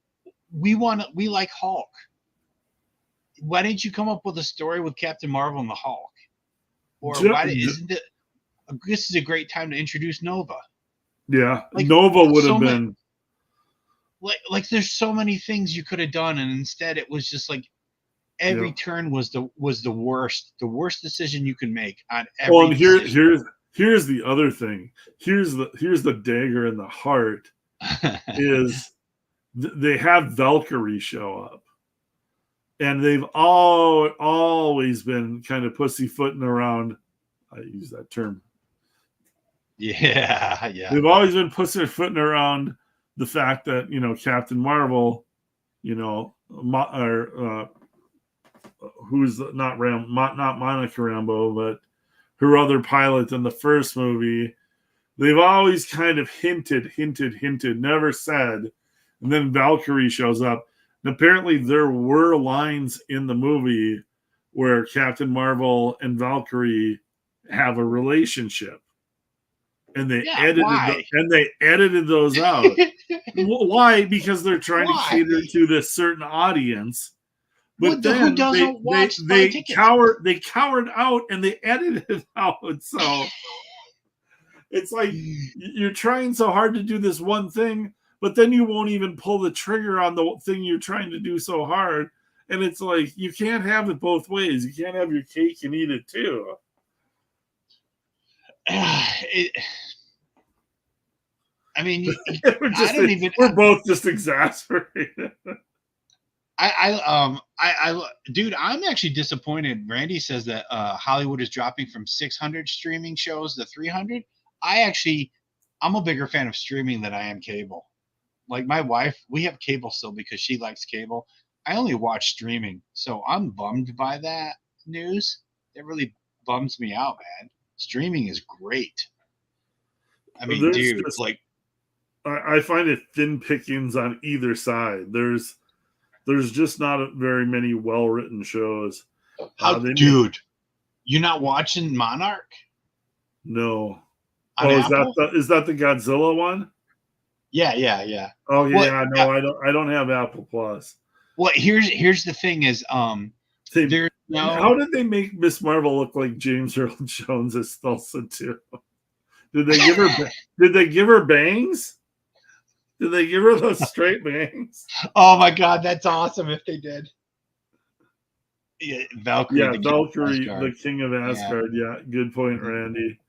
we like Hulk. Why didn't you come up with a story with Captain Marvel and the Hulk? Or this is a great time to introduce Nova. Yeah, like, Nova would have been like there's so many things you could have done, and instead it was just like every turn was the worst decision you can make on every. Well, and here's the other thing. Here's the dagger in the heart is they have Valkyrie show up. And they've always been kind of pussyfooting around. I use that term. Yeah. They've always been pussyfooting around the fact that, Captain Marvel, who's not Monica Rambeau, but her other pilot in the first movie. They've always kind of hinted, never said. And then Valkyrie shows up. And apparently there were lines in the movie where Captain Marvel and Valkyrie have a relationship. And they edited those out. Why? Because they're trying to cater to this certain audience. But then who doesn't watch they cowered out and they edited it out. So it's like you're trying so hard to do this one thing, but then you won't even pull the trigger on the thing you're trying to do so hard. And it's like, you can't have it both ways. You can't have your cake and eat it too. We're both just exasperated. Dude, I'm actually disappointed. Randy says that Hollywood is dropping from 600 streaming shows to 300. I'm a bigger fan of streaming than I am cable. Like my wife, we have cable still because she likes cable. I only watch streaming, so I'm bummed by that news. It really bums me out, man. Streaming is great. I mean, dude, I find it thin pickings on either side. There's just not very many well-written shows. Dude, you're not watching Monarch? No. Is that the Godzilla one? Yeah. Oh yeah, no, I don't have Apple Plus. Well, here's the thing is, how did they make Miss Marvel look like James Earl Jones as Thulsa too? Did they give her bangs? Did they give her those straight bangs? Oh my god, that's awesome if they did. Yeah, Valkyrie. The King of Asgard. Yeah, good point, Randy.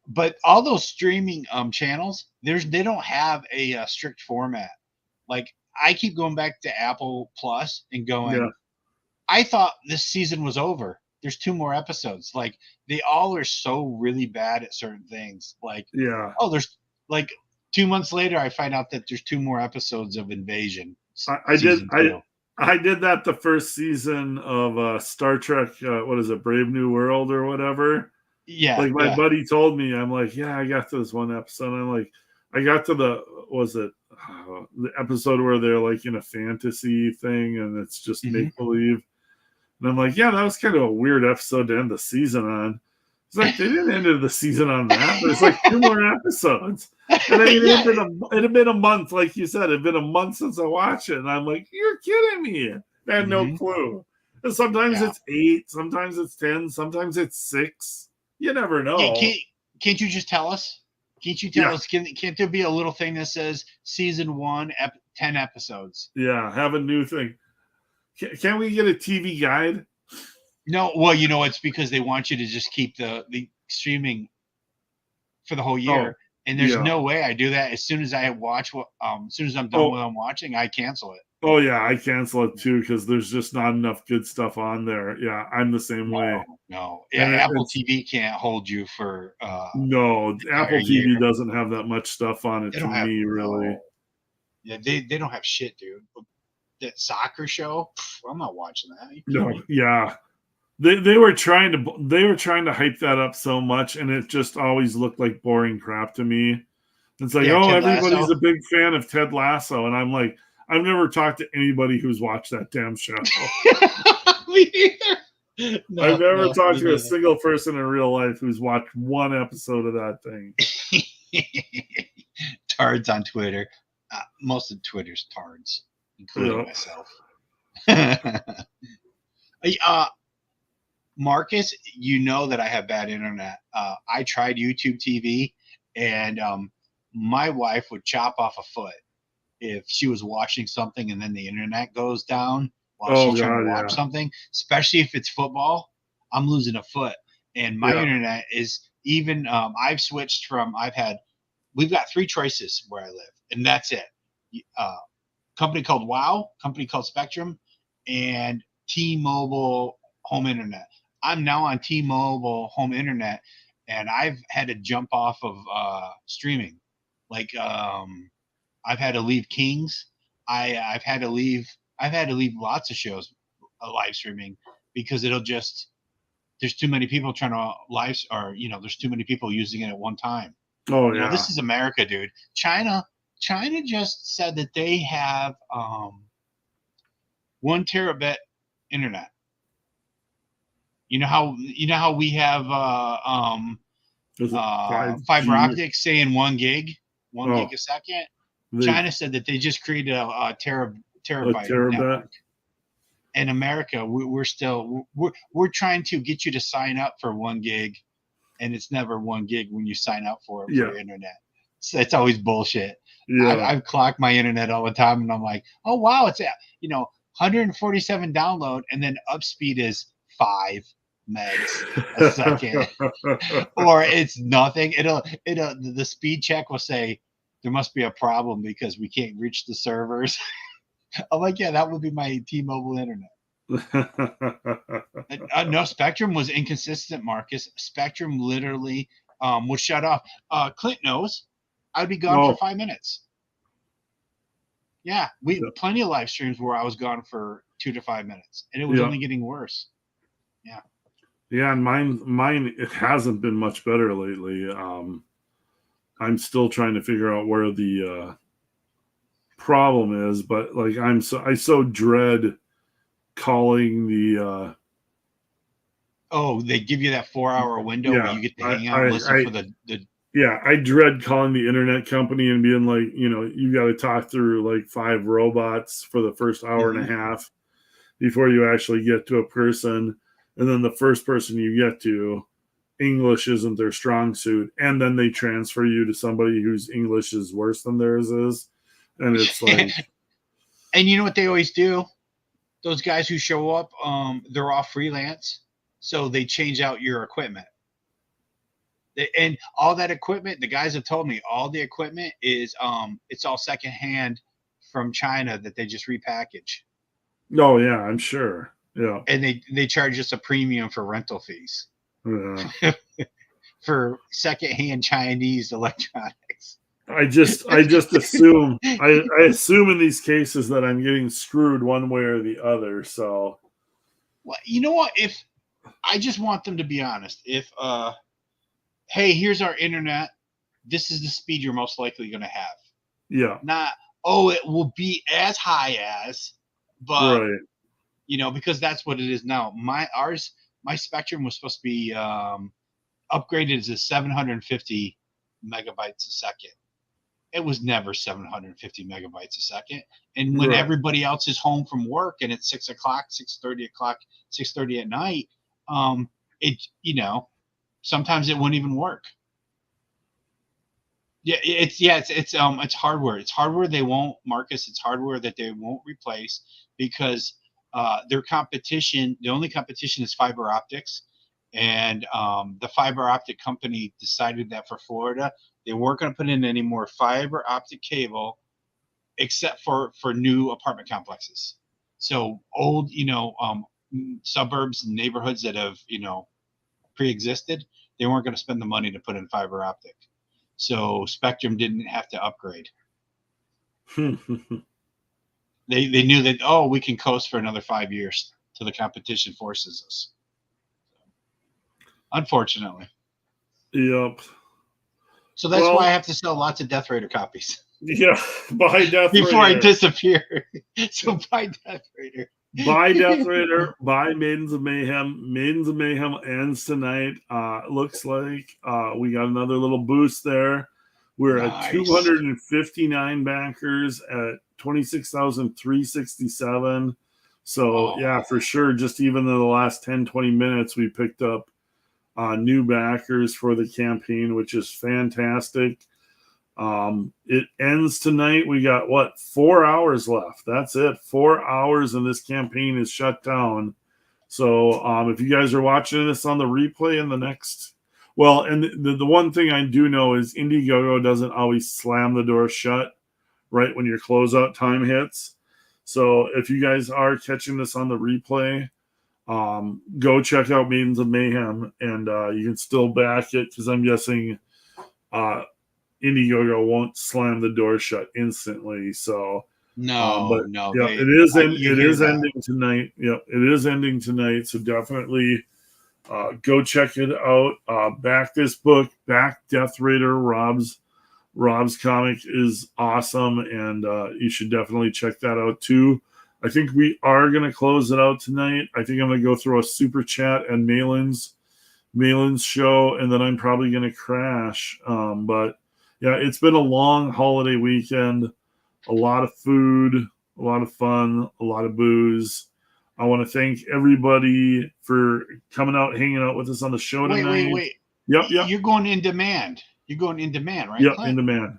But all those streaming channels, they don't have a strict format. Like I keep going back to Apple Plus and going, I thought this season was over. There's 2 more episodes. Like they all are so really bad at certain things. Like, there's like 2 months later, I find out that there's 2 more episodes of Invasion. I did that the first season of Star Trek. What is it, Brave New World or whatever? Yeah. Like my buddy told me, I'm like, I got to this one episode. I'm like, I got to the episode where they're like in a fantasy thing and it's just make believe. And I'm like, that was kind of a weird episode to end the season on. It's like they didn't end the season on that. There's like 2 more episodes. And I mean, it had been a month, like you said. It had been a month since I watched it. And I'm like, you're kidding me. I had no clue. And sometimes it's 8, sometimes it's 10, sometimes it's 6. You never know. Yeah, can't you just tell us? Can't you tell us? Can't there be a little thing that says season 1, 10 episodes? Yeah, have a new thing. Can we get a TV guide? No, well, it's because they want you to just keep the streaming for the whole year. And there's no way I do that. As soon as I watch as soon as I'm done with what I'm watching, I cancel it. Oh yeah, I cancel it too because there's just not enough good stuff on there. Yeah, I'm the same way. No, And Apple TV can't hold you for no, Apple a year. TV doesn't have that much stuff on it They to don't have me, really. no. Yeah, they don't have shit, dude. That soccer show, I'm not watching that. No, yeah. They were trying to hype that up so much, and it just always looked like boring crap to me. It's like, oh, Ted everybody's Lasso. a big fan of Ted Lasso, and I'm like, I've never talked to anybody who's watched that damn show. Me either. No, I've never talked to a single person in real life who's watched one episode of that thing. Tards on Twitter. Most of Twitter's tards, including myself. Marcus, you know that I have bad internet. I tried YouTube TV, and my wife would chop off a foot if she was watching something and then the internet goes down while she's trying to watch something, especially if it's football. I'm losing a foot. And my internet is even, I've switched from, we've got 3 choices where I live, and that's it. Company called WOW, company called Spectrum, and T-Mobile home internet. I'm now on T-Mobile home internet, and I've had to jump off of streaming. Like I've had to leave Kings. I've had to leave lots of shows live streaming because there's too many people trying to there's too many people using it at one time. Oh yeah. This is America, dude. China just said that they have 1 terabit internet. You know how we have fiber optics saying 1 gig, 1 gig a second. China said that they just created a terabyte network. In America, we're trying to get you to sign up for 1 gig, and it's never 1 gig when you sign up for it for your internet. So it's always bullshit. Yeah. I've clocked my internet all the time, and I'm like, oh wow, it's 147 download, and then up speed is 5 megs a second, or it's nothing. The speed check will say there must be a problem because we can't reach the servers. I'm like, yeah, that would be my T-Mobile internet. No, Spectrum was inconsistent, Marcus. Spectrum literally would shut off. Clint knows. I'd be gone for 5 minutes. Yeah, plenty of live streams where I was gone for 2 to 5 minutes, and it was only getting worse. Yeah. Yeah, and mine it hasn't been much better lately. I'm still trying to figure out where the problem is, but like I so dread calling the they give you that 4-hour window where you get to hang out and listen for the I dread calling the internet company and being like, you got to talk through like 5 robots for the first hour and a half before you actually get to a person. And then the first person you get to, English isn't their strong suit. And then they transfer you to somebody whose English is worse than theirs is. And it's like. And you know what they always do? Those guys who show up, they're all freelance. So they change out your equipment. And all that equipment, the guys have told me, all the equipment is, it's all secondhand from China that they just repackage. Oh, yeah, I'm sure. Yeah. And they charge us a premium for rental fees. Yeah. For secondhand Chinese electronics. I just assume I assume in these cases that I'm getting screwed one way or the other. So, well, you know what? If I just want them to be honest, if hey, here's our internet, this is the speed you're most likely going to have. Yeah. Not it will be as high as, but because that's what it is now. My Spectrum was supposed to be upgraded to 750 megabytes a second. It was never 750 megabytes a second. And when everybody else is home from work and it's 6 o'clock, 6:30 at night, sometimes it wouldn't even work. Yeah, it's hardware. It's hardware they won't, Marcus. It's hardware that they won't replace because their competition, the only competition is fiber optics. And the fiber optic company decided that for Florida, they weren't going to put in any more fiber optic cable except for new apartment complexes. So old, suburbs and neighborhoods that have, pre-existed, they weren't going to spend the money to put in fiber optic. So Spectrum didn't have to upgrade. They knew that, we can coast for another 5 years till the competition forces us. Unfortunately. Yep. So that's why I have to sell lots of Death Raider copies. Yeah, buy Death Raider. Before I disappear. So buy Death Raider. Buy Death Raider, buy Maidens of Mayhem. Maidens of Mayhem ends tonight. Looks like we got another little boost there. We're at 259 backers at 26,367. So, yeah, for sure. Just even in the last 10, 20 minutes, we picked up new backers for the campaign, which is fantastic. It ends tonight. We got 4 hours left. That's it. 4 hours and this campaign is shut down. So if you guys are watching this on the replay in the next, and the one thing I do know is Indiegogo doesn't always slam the door shut right when your closeout time hits. So if you guys are catching this on the replay, go check out Maidens of Mayhem, and you can still back it because I'm guessing Indiegogo won't slam the door shut instantly. So no. Yeah, it is ending tonight. Yeah, it is ending tonight. So definitely go check it out. Back this book. Back Death Raider. Rob's comic is awesome, and you should definitely check that out too. I think we are going to close it out tonight. I think I'm going to go through a super chat and Malin's show, and then I'm probably going to crash. But yeah, it's been a long holiday weekend, a lot of food, a lot of fun, a lot of booze. I want to thank everybody for coming out, hanging out with us on the show tonight. Wait. Yep. You're going in demand. You're going in demand, right? Yep, Clint? in demand.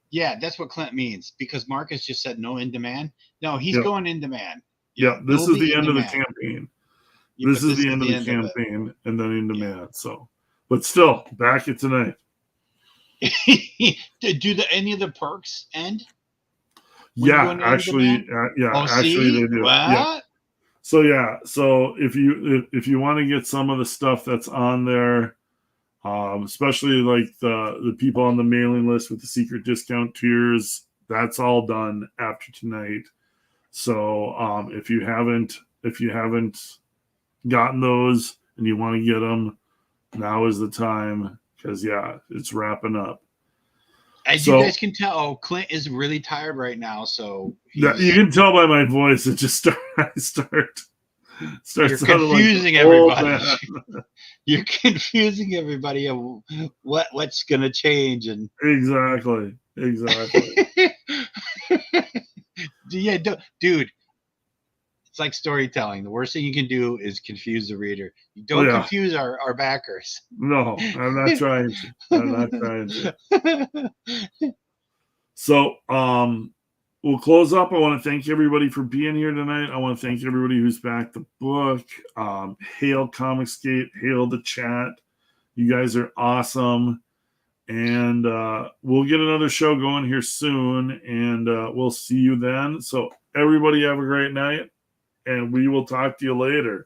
Yeah, that's what Clint means, because Marcus just said no in demand. No, he's going in demand. Yeah, this is the end of the campaign. This is the end of the campaign, and then in demand. So, but still, back it tonight. Do any of the perks end? Yeah, actually, actually they do. What? Yeah. So if you want to get some of the stuff that's on there, especially like the people on the mailing list with the secret discount tiers, that's all done after tonight. So if you haven't gotten those and you want to get them, now is the time, because it's wrapping up. As you guys can tell, Clint is really tired right now. So you can tell by my voice. It just starts. You're confusing everybody. You're confusing everybody of what's going to change, and exactly. Yeah, dude. It's like storytelling. The worst thing you can do is confuse the reader. You don't confuse our backers. No, I'm not trying to. So, we'll close up. I want to thank everybody for being here tonight. I want to thank everybody who's backed the book. Hail Comicsgate. Hail the chat. You guys are awesome. And we'll get another show going here soon. And we'll see you then. So everybody have a great night. And we will talk to you later.